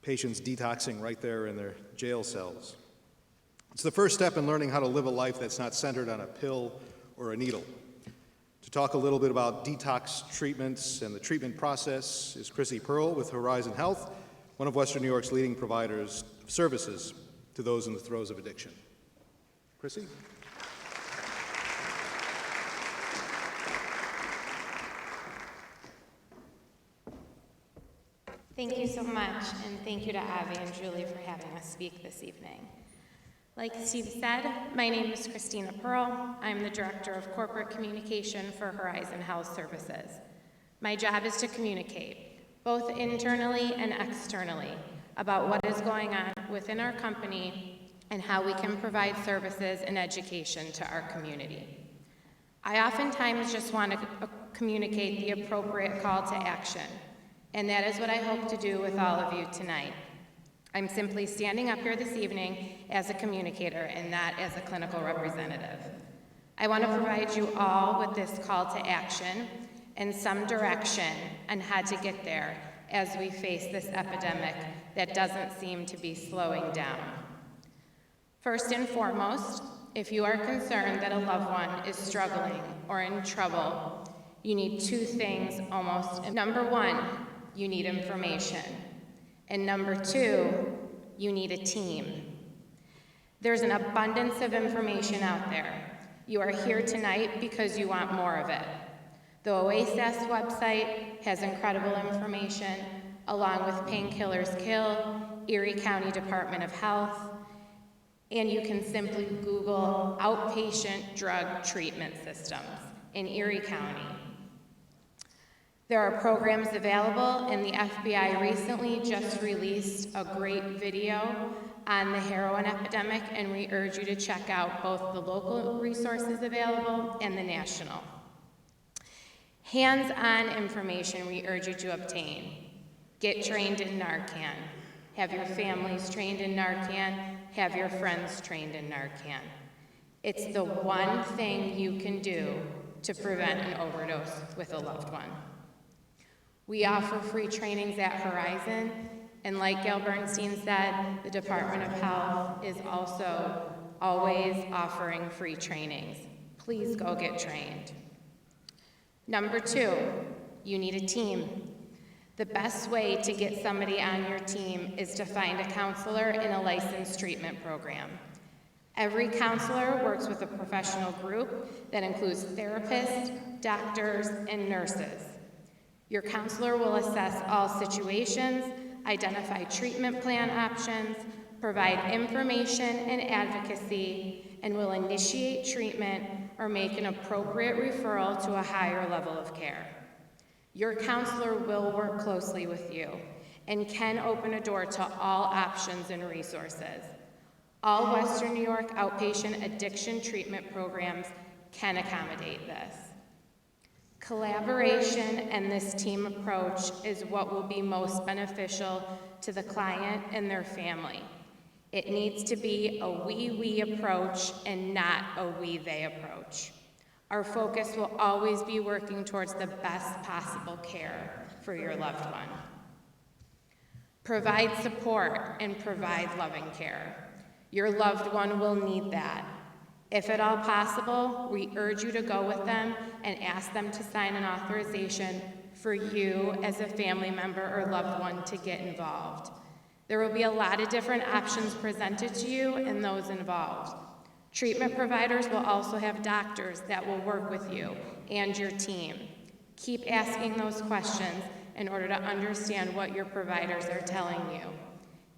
patients detoxing right there in their jail cells. It's the first step in learning how to live a life that's not centered on a pill or a needle. To talk a little bit about detox treatments and the treatment process is Chrissy Pearl with Horizon Health, one of Western New York's leading providers of services to those in the throes of addiction. Chrissy? Thank you so much, and thank you to Avi and Julie for having us speak this evening. Like Steve said, my name is Christina Pearl. I'm the Director of Corporate Communication for Horizon Health Services. My job is to communicate, both internally and externally, about what is going on within our company and how we can provide services and education to our community. I oftentimes just want to communicate the appropriate call to action, and that is what I hope to do with all of you tonight. I'm simply standing up here this evening as a communicator and not as a clinical representative. I want to provide you all with this call to action and some direction on how to get there as we face this epidemic that doesn't seem to be slowing down. First and foremost, if you are concerned that a loved one is struggling or in trouble, you need two things almost. Number one, you need information. And number two, you need a team. There's an abundance of information out there. You are here tonight because you want more of it. The OASAS website has incredible information, along with Painkillers Kill, Erie County Department of Health, and you can simply Google outpatient drug treatment systems in Erie County. There are programs available, and the FBI recently just released a great video on the heroin epidemic, and we urge you to check out both the local resources available and the national. Hands-on information we urge you to obtain. Get trained in Narcan. Have your families trained in Narcan. Have your friends trained in Narcan. It's the one thing you can do to prevent an overdose with a loved one. We offer free trainings at Horizon, and like Gail Bernstein said, the Department of Health is also always offering free trainings. Please go get trained. Number two, you need a team. The best way to get somebody on your team is to find a counselor in a licensed treatment program. Every counselor works with a professional group that includes therapists, doctors, and nurses. Your counselor will assess all situations, identify treatment plan options, provide information and advocacy, and will initiate treatment or make an appropriate referral to a higher level of care. Your counselor will work closely with you and can open a door to all options and resources. All Western New York outpatient addiction treatment programs can accommodate this. Collaboration and this team approach is what will be most beneficial to the client and their family. It needs to be a we approach and not a we-they approach. Our focus will always be working towards the best possible care for your loved one. Provide support and provide loving care. Your loved one will need that. If at all possible, we urge you to go with them and ask them to sign an authorization for you as a family member or loved one to get involved. There will be a lot of different options presented to you and those involved. Treatment providers will also have doctors that will work with you and your team. Keep asking those questions in order to understand what your providers are telling you.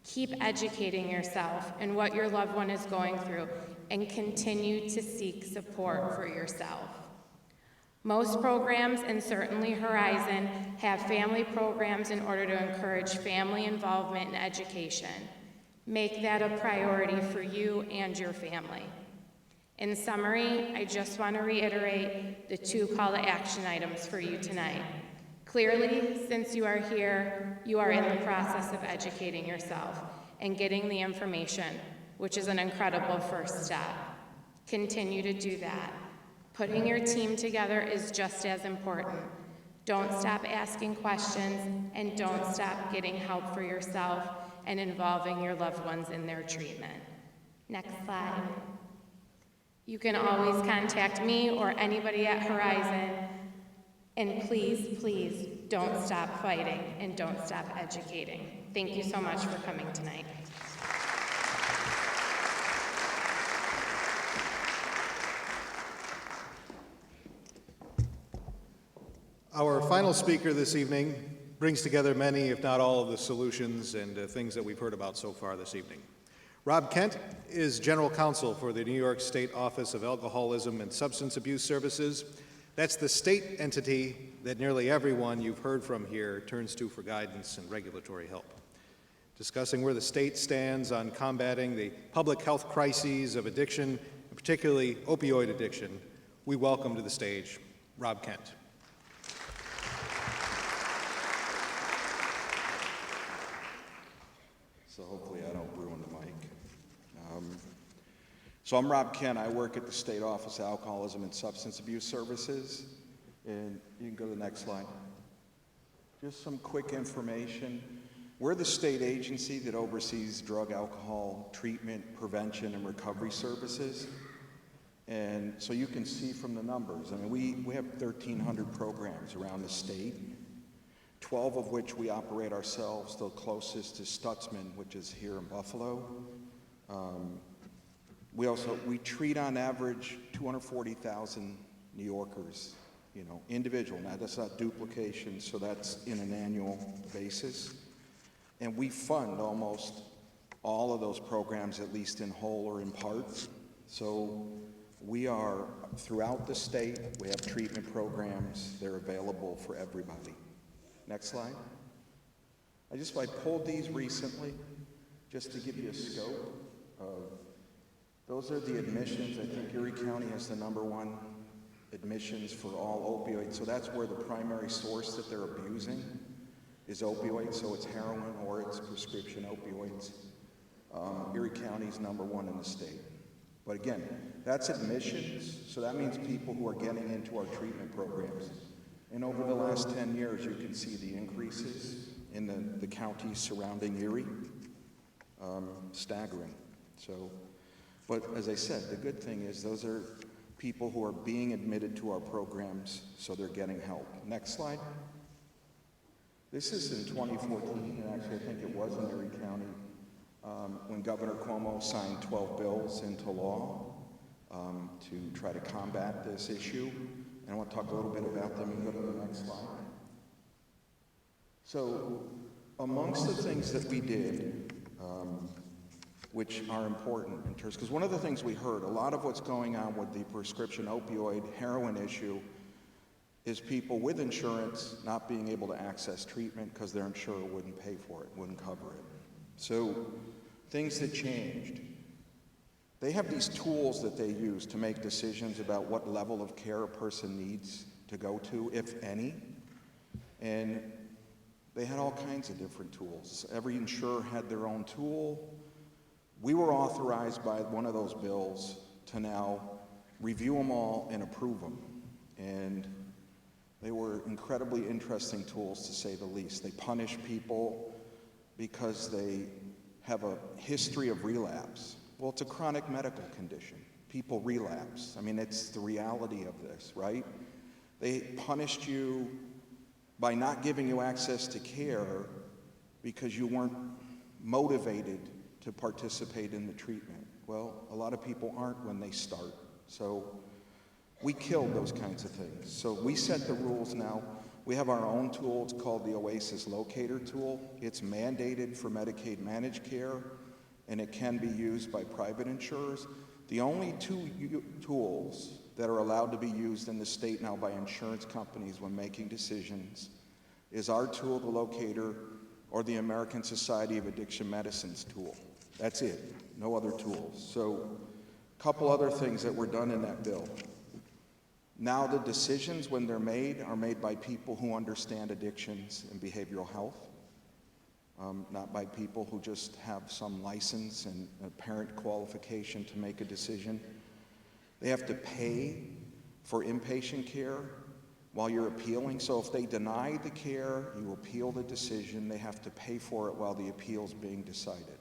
Keep educating yourself in what your loved one is going through and continue to seek support for yourself. Most programs, and certainly Horizon, have family programs in order to encourage family involvement in education. Make that a priority for you and your family. In summary, I just want to reiterate the two call to action items for you tonight. Clearly, since you are here, you are in the process of educating yourself and getting the information, which is an incredible first step. Continue to do that. Putting your team together is just as important. Don't stop asking questions, and don't stop getting help for yourself and involving your loved ones in their treatment. Next slide. You can always contact me or anybody at Horizon, and please, please don't stop fighting and don't stop educating. Thank you so much for coming tonight. Our final speaker this evening brings together many, if not all, of the solutions and things that we've heard about so far this evening. Rob Kent is General Counsel for the New York State Office of Alcoholism and Substance Abuse Services. That's the state entity that nearly everyone you've heard from here turns to for guidance and regulatory help. Discussing where the state stands on combating the public health crises of addiction, and particularly opioid addiction, we welcome to the stage Rob Kent. So hopefully I don't ruin the mic. So I'm Rob Kent. I work at the State Office of Alcoholism and Substance Abuse Services. And you can go to the next slide. Just some quick information. We're the state agency that oversees drug, alcohol, treatment, prevention, and recovery services. And so you can see from the numbers, I mean, we have 1,300 programs around the state, 12 of which we operate ourselves, the closest is Stutzman, which is here in Buffalo. We treat on average 240,000 New Yorkers, individual. Now that's not duplication, so that's in an annual basis. And we fund almost all of those programs, at least in whole or in part. So we are throughout the state. We have treatment programs. They're available for everybody. Next slide. I pulled these recently just to give you a scope of, those are the admissions. I think Erie County has the #1 admissions for all opioids. So that's where the primary source that they're abusing is opioids. So it's heroin or it's prescription opioids. Erie County is #1 in the state. But again, that's admissions. So that means people who are getting into our treatment programs. And over the last 10 years, you can see the increases in the counties surrounding Erie. Staggering. But as I said, the good thing is those are people who are being admitted to our programs, so they're getting help. Next slide. This is in 2014, and actually I think it was in Erie County, when Governor Cuomo signed 12 bills into law to try to combat this issue. And I want to talk a little bit about them. You can go to the next slide. So amongst the things that we did, which are important in terms, because one of the things we heard, a lot of what's going on with the prescription opioid heroin issue is people with insurance not being able to access treatment because their insurer wouldn't pay for it, wouldn't cover it. So things that changed. They have these tools that they use to make decisions about what level of care a person needs to go to, if any. And they had all kinds of different tools. Every insurer had their own tool. We were authorized by one of those bills to now review them all and approve them. And they were incredibly interesting tools, to say the least. They punish people because they have a history of relapse. Well, it's a chronic medical condition. People relapse. I mean, it's the reality of this, right? They punished you by not giving you access to care because you weren't motivated to participate in the treatment. Well, a lot of people aren't when they start. So we killed those kinds of things. So we set the rules now. We have our own tool. It's called the Oasis Locator Tool. It's mandated for Medicaid managed care, and it can be used by private insurers. The only two tools that are allowed to be used in the state now by insurance companies when making decisions is our tool, the Locator, or the American Society of Addiction Medicine's tool. That's it, no other tools. So a couple other things that were done in that bill. Now the decisions, when they're made, are made by people who understand addictions and behavioral health, not by people who just have some license and apparent qualification to make a decision. They have to pay for inpatient care while you're appealing. So if they deny the care, you appeal the decision, they have to pay for it while the appeal's being decided.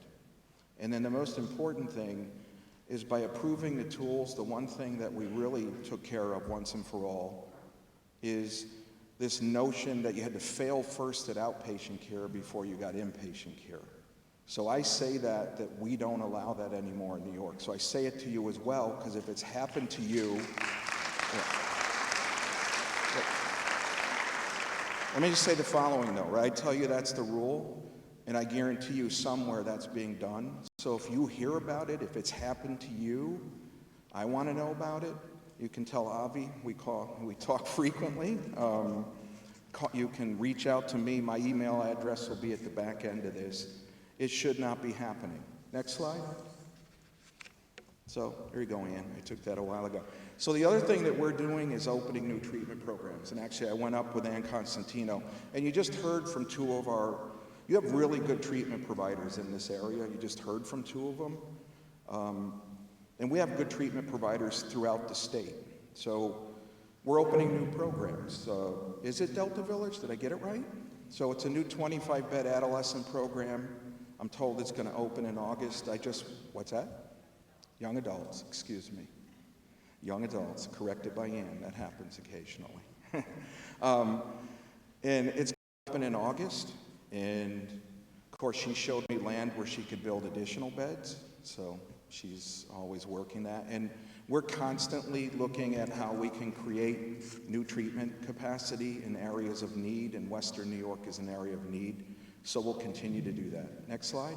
And then the most important thing is by approving the tools, the one thing that we really took care of once and for all is this notion that you had to fail first at outpatient care before you got inpatient care. So I say that we don't allow that anymore in New York. So I say it to you as well, because if it's happened to you, Let me just say the following though, right? I tell you that's the rule, and I guarantee you somewhere that's being done. So if you hear about it, if it's happened to you, I want to know about it. You can tell Avi, we talk frequently. You can reach out to me. My email address will be at the back end of this. It should not be happening. Next slide. So there you go, Ann. I took that a while ago. So the other thing that we're doing is opening new treatment programs. And actually, I went up with Ann Constantino, and you just heard from two of our, you have really good treatment providers in this area. You just heard from two of them. And we have good treatment providers throughout the state. So we're opening new programs. Is it Delta Village? Did I get it right? So it's a new 25-bed adolescent program. I'm told it's going to open in August. What's that? Young adults, excuse me. Young adults, corrected by Ann. That happens occasionally. And it's going to open in August. And of course, she showed me land where she could build additional beds. So she's always working that. And we're constantly looking at how we can create new treatment capacity in areas of need, and Western New York is an area of need. So we'll continue to do that. Next slide.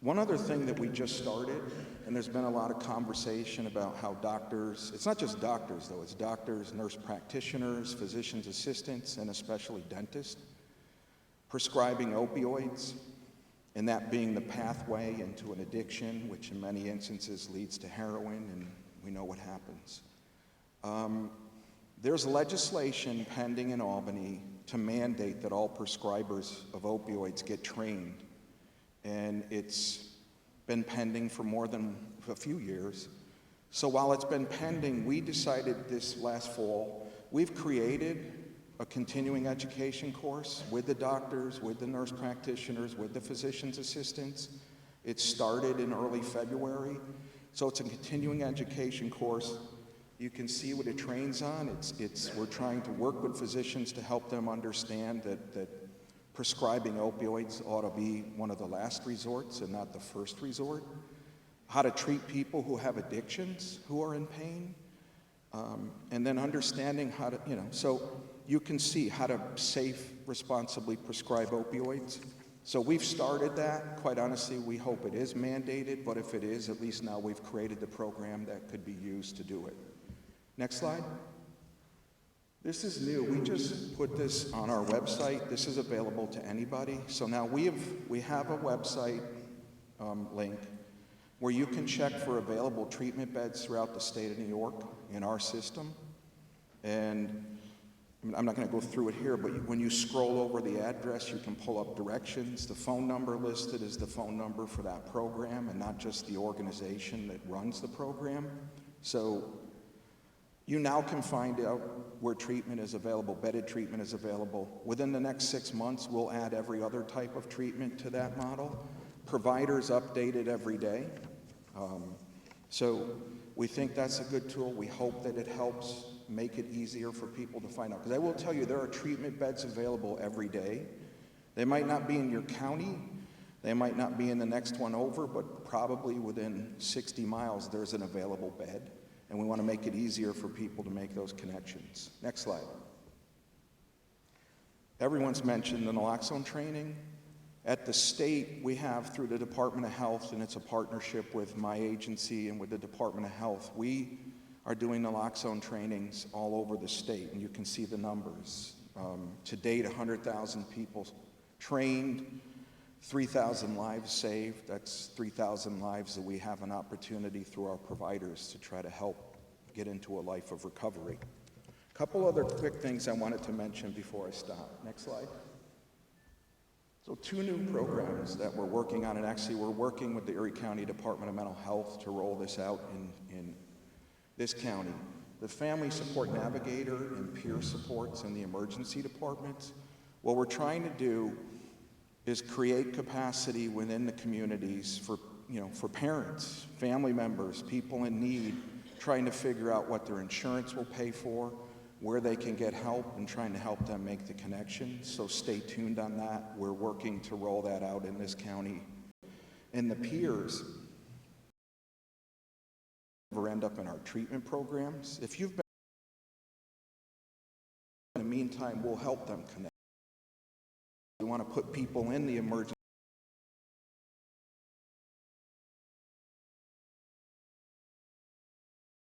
One other thing that we just started, and there's been a lot of conversation about how doctors, it's not just doctors though, it's doctors, nurse practitioners, physician's assistants, and especially dentists, prescribing opioids, and that being the pathway into an addiction, which in many instances leads to heroin, and we know what happens. There's legislation pending in Albany to mandate that all prescribers of opioids get trained, and it's been pending for more than a few years. So while it's been pending, we decided this last fall, we've created a continuing education course with the doctors, with the nurse practitioners, with the physician's assistants. It started in early February. So it's a continuing education course. You can see what it trains on. We're trying to work with physicians to help them understand that prescribing opioids ought to be one of the last resorts and not the first resort. How to treat people who have addictions, who are in pain. And then understanding how to, so you can see how to responsibly prescribe opioids. So we've started that. Quite honestly, we hope it is mandated, but if it is, at least now we've created the program that could be used to do it. Next slide. This is new. We just put this on our website. This is available to anybody. So now we have a website link where you can check for available treatment beds throughout the state of New York in our system. And I'm not going to go through it here, but when you scroll over the address, you can pull up directions. The phone number listed is the phone number for that program and not just the organization that runs the program. So you now can find out where treatment is available, bedded treatment is available. Within the next 6 months, we'll add every other type of treatment to that model. Providers update it every day. So we think that's a good tool. We hope that it helps make it easier for people to find out. Because I will tell you, there are treatment beds available every day. They might not be in your county. They might not be in the next one over, but probably within 60 miles, there's an available bed. And we want to make it easier for people to make those connections. Next slide. Everyone's mentioned the naloxone training. At the state, we have, through the Department of Health, and it's a partnership with my agency and with the Department of Health, we are doing naloxone trainings all over the state, and you can see the numbers. To date, 100,000 people trained, 3,000 lives saved. That's 3,000 lives that we have an opportunity through our providers to try to help get into a life of recovery. A couple other quick things I wanted to mention before I stop. Next slide. So 2 new programs that we're working on, and actually we're working with the Erie County Department of Mental Health to roll this out in this county. The Family Support Navigator and peer supports in the emergency departments. What we're trying to do is create capacity within the communities for parents, family members, people in need, trying to figure out what their insurance will pay for, where they can get help, and trying to help them make the connection. So stay tuned on that. We're working to roll that out in this county. And the peers never end up in our treatment programs. If you've been meantime, we'll help them connect. We want to put people in the emergency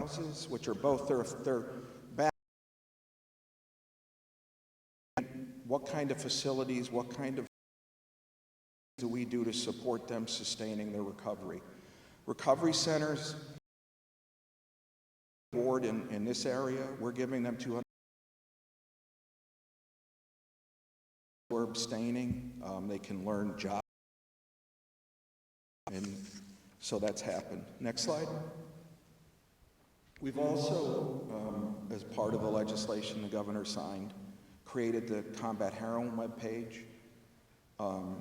houses, which are both they're back. What kind of facilities, what kind of do we do to support them sustaining their recovery? Recovery centers board in this area, we're giving them 200. We're abstaining. They can learn jobs, and so that's happened. Next slide. We've also, as part of the legislation the governor signed, created the Combat Heroin webpage,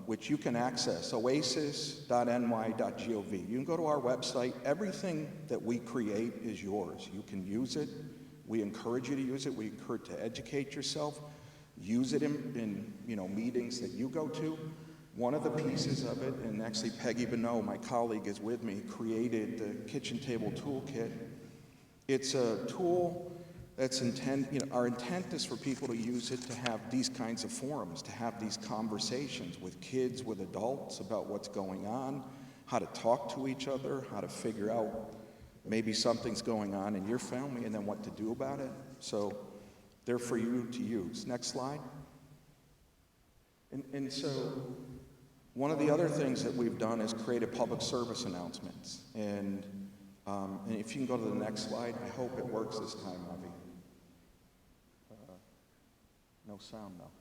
which you can access, oasis.ny.gov. You can go to our website. Everything that we create is yours. You can use it. We encourage you to use it. We encourage you to educate yourself. Use it in meetings that you go to. One of the pieces of it, and actually Peggy Bonneau, my colleague, is with me, created the Kitchen Table Toolkit. It's a tool that's our intent is for people to use it to have these kinds of forums, to have these conversations with kids, with adults about what's going on, how to talk to each other, how to figure out maybe something's going on in your family and then what to do about it. So they're for you to use. Next slide. And so one of the other things that we've done is created public service announcements. And if you can go to the next slide, I hope it works this time, Avi. No sound, though.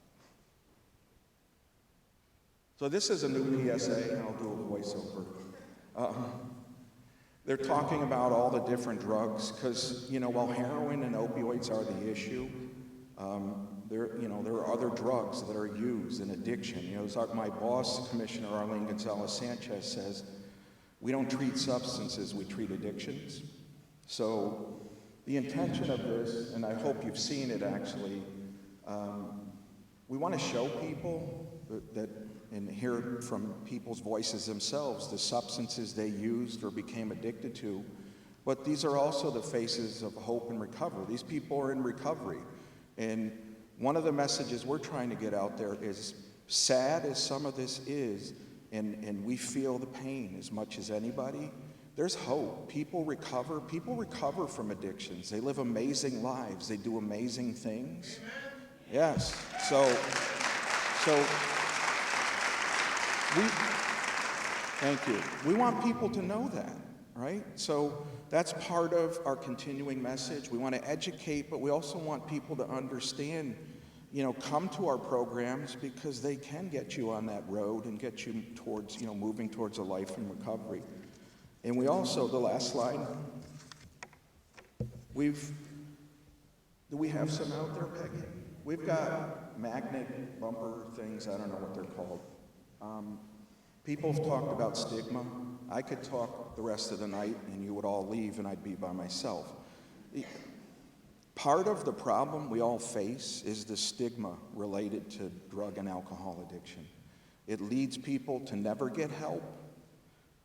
So this is a new PSA, and I'll do a voiceover. They're talking about all the different drugs, because, while heroin and opioids are the issue, there are other drugs that are used in addiction. My boss, Commissioner Arlene Gonzalez-Sanchez, says, we don't treat substances, we treat addictions. So the intention of this, and I hope you've seen it actually, we want to show people that and hear from people's voices themselves the substances they used or became addicted to. But these are also the faces of hope and recovery. These people are in recovery. And one of the messages we're trying to get out there is, sad as some of this is, and we feel the pain as much as anybody, there's hope. People recover from addictions. They live amazing lives. They do amazing things. Yes. So thank you. We want people to know that, right? So that's part of our continuing message. We want to educate, but we also want people to understand, come to our programs because they can get you on that road and get you towards, moving towards a life in recovery. And we also, the last slide, do we have some out there, Peggy? We've got magnet bumper things, I don't know what they're called. People have talked about stigma. I could talk the rest of the night and you would all leave and I'd be by myself. Part of the problem we all face is the stigma related to drug and alcohol addiction. It leads people to never get help.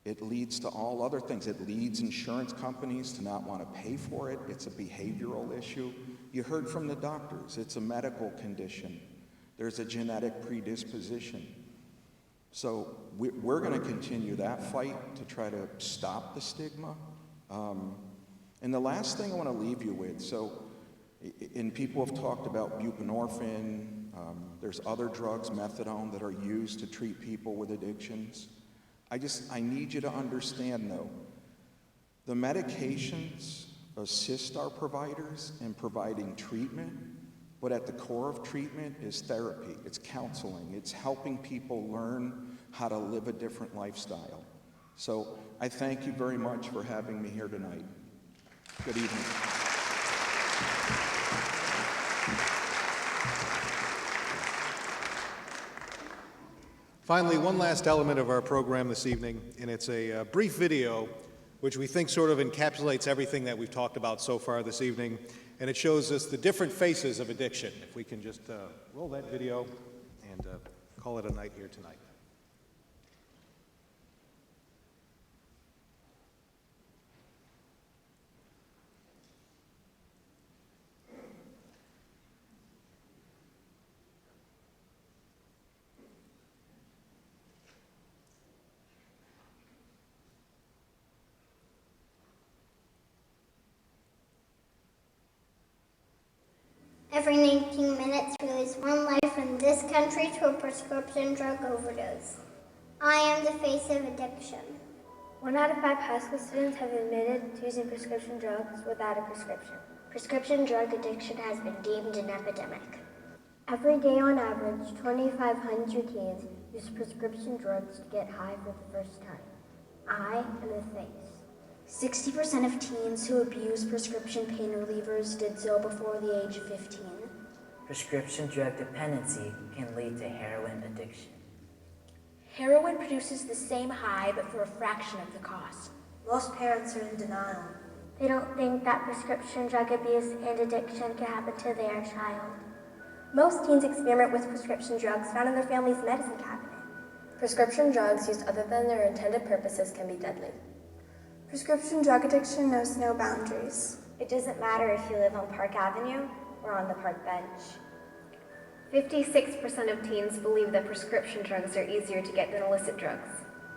It leads to all other things. It leads insurance companies to not want to pay for it. It's a behavioral issue. You heard from the doctors, it's a medical condition. There's a genetic predisposition. So we're going to continue that fight to try to stop the stigma. And the last thing I want to leave you with, and people have talked about buprenorphine, there's other drugs, methadone, that are used to treat people with addictions. I need you to understand, though, the medications assist our providers in providing treatment, but at the core of treatment is therapy, it's counseling, it's helping people learn how to live a different lifestyle. So I thank you very much for having me here tonight. Good evening. Finally, one last element of our program this evening, and it's a brief video which we think sort of encapsulates everything that we've talked about so far this evening, and it shows us the different faces of addiction. If we can just roll that video and call it a night here tonight. Every 19 minutes, we lose one life in this country to a prescription drug overdose. I am the face of addiction. 1 out of 5 high school students have admitted to using prescription drugs without a prescription. Prescription drug addiction has been deemed an epidemic. Every day on average, 2,500 teens use prescription drugs to get high for the first time. I am the face. 60% of teens who abuse prescription pain relievers did so before the age of 15. Prescription drug dependency can lead to heroin addiction. Heroin produces the same high, but for a fraction of the cost. Most parents are in denial. They don't think that prescription drug abuse and addiction can happen to their child. Most teens experiment with prescription drugs found in their family's medicine cabinet. Prescription drugs used other than their intended purposes can be deadly. Prescription drug addiction knows no boundaries. It doesn't matter if you live on Park Avenue or on the park bench. 56% of teens believe that prescription drugs are easier to get than illicit drugs.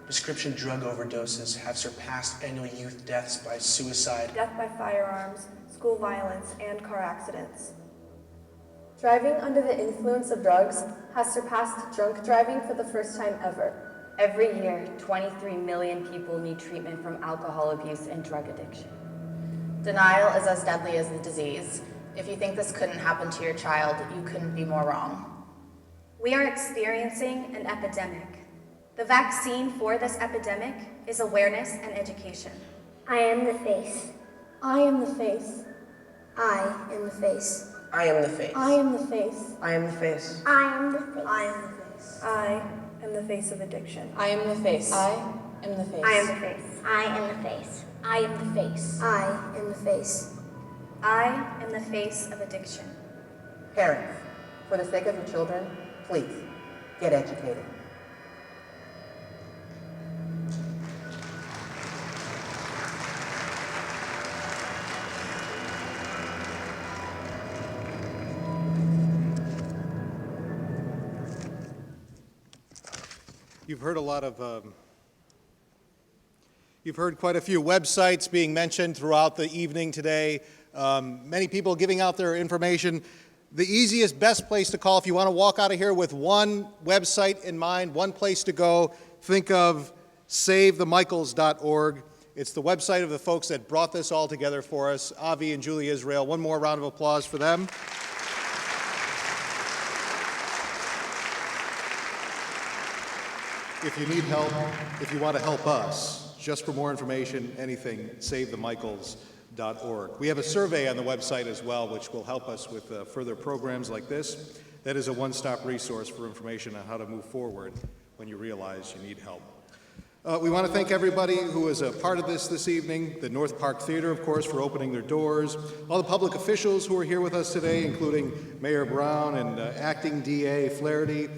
Prescription drug overdoses have surpassed annual youth deaths by suicide, death by firearms, school violence, and car accidents. Driving under the influence of drugs has surpassed drunk driving for the first time ever. Every year, 23 million people need treatment from alcohol abuse and drug addiction. Denial is as deadly as the disease. If you think this couldn't happen to your child, you couldn't be more wrong. We are experiencing an epidemic. The vaccine for this epidemic is awareness and education. I am the face. I am the face. I am the face. I am the face. I am the face. I am the face. I am the face. I am the face. I am the face of addiction. I am the face. I am the face. I am the face. I am the face. I am the face. I am the face. I am the face of addiction. Parents, for the sake of your children, please, get educated. You've heard a lot of, you've heard quite a few websites being mentioned throughout the evening today. Many people giving out their information. The easiest, best place to call if you want to walk out of here with one website in mind, one place to go, think of SaveTheMichaels.org. It's the website of the folks that brought this all together for us, Avi and Julie Israel. One more round of applause for them. If you need help, if you want to help us, just for more information, anything, SaveTheMichaels.org. We have a survey on the website as well, which will help us with further programs like this. That is a one-stop resource for information on how to move forward when you realize you need help. We want to thank everybody who was a part of this evening, the North Park Theater, of course, for opening their doors, all the public officials who are here with us today, including Mayor Brown and Acting DA Flaherty,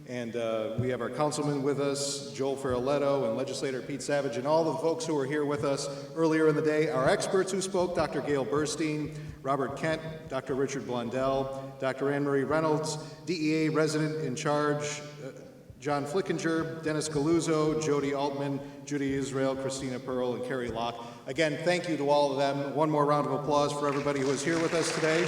and we have our councilman with us, Joel Ferraletto, and legislator Pete Savage, and all the folks who were here with us earlier in the day. Our experts who spoke, Dr. Gail Burstein, Robert Kent, Dr. Richard Blondell, Dr. Anne-Marie Reynolds, DEA resident in charge, John Flickinger, Dennis Galuzzo, Jody Altman, Judy Israel, Christina Pearl, and Carrie Locke. Again, thank you to all of them. One more round of applause for everybody who was here with us today.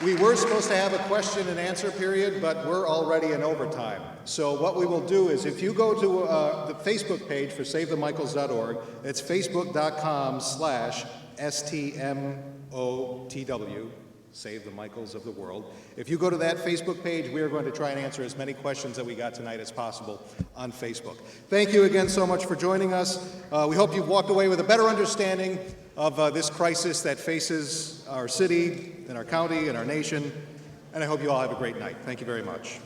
We were supposed to have a question and answer period, but we're already in overtime. So what we will do is if you go to the Facebook page for SaveTheMichaels.org, it's facebook.com/STMOTW, Save the Michaels of the World. If you go to that Facebook page, we are going to try and answer as many questions that we got tonight as possible on Facebook. Thank you again so much for joining us. We hope you've walked away with a better understanding of this crisis that faces our city and our county and our nation. And I hope you all have a great night. Thank you very much.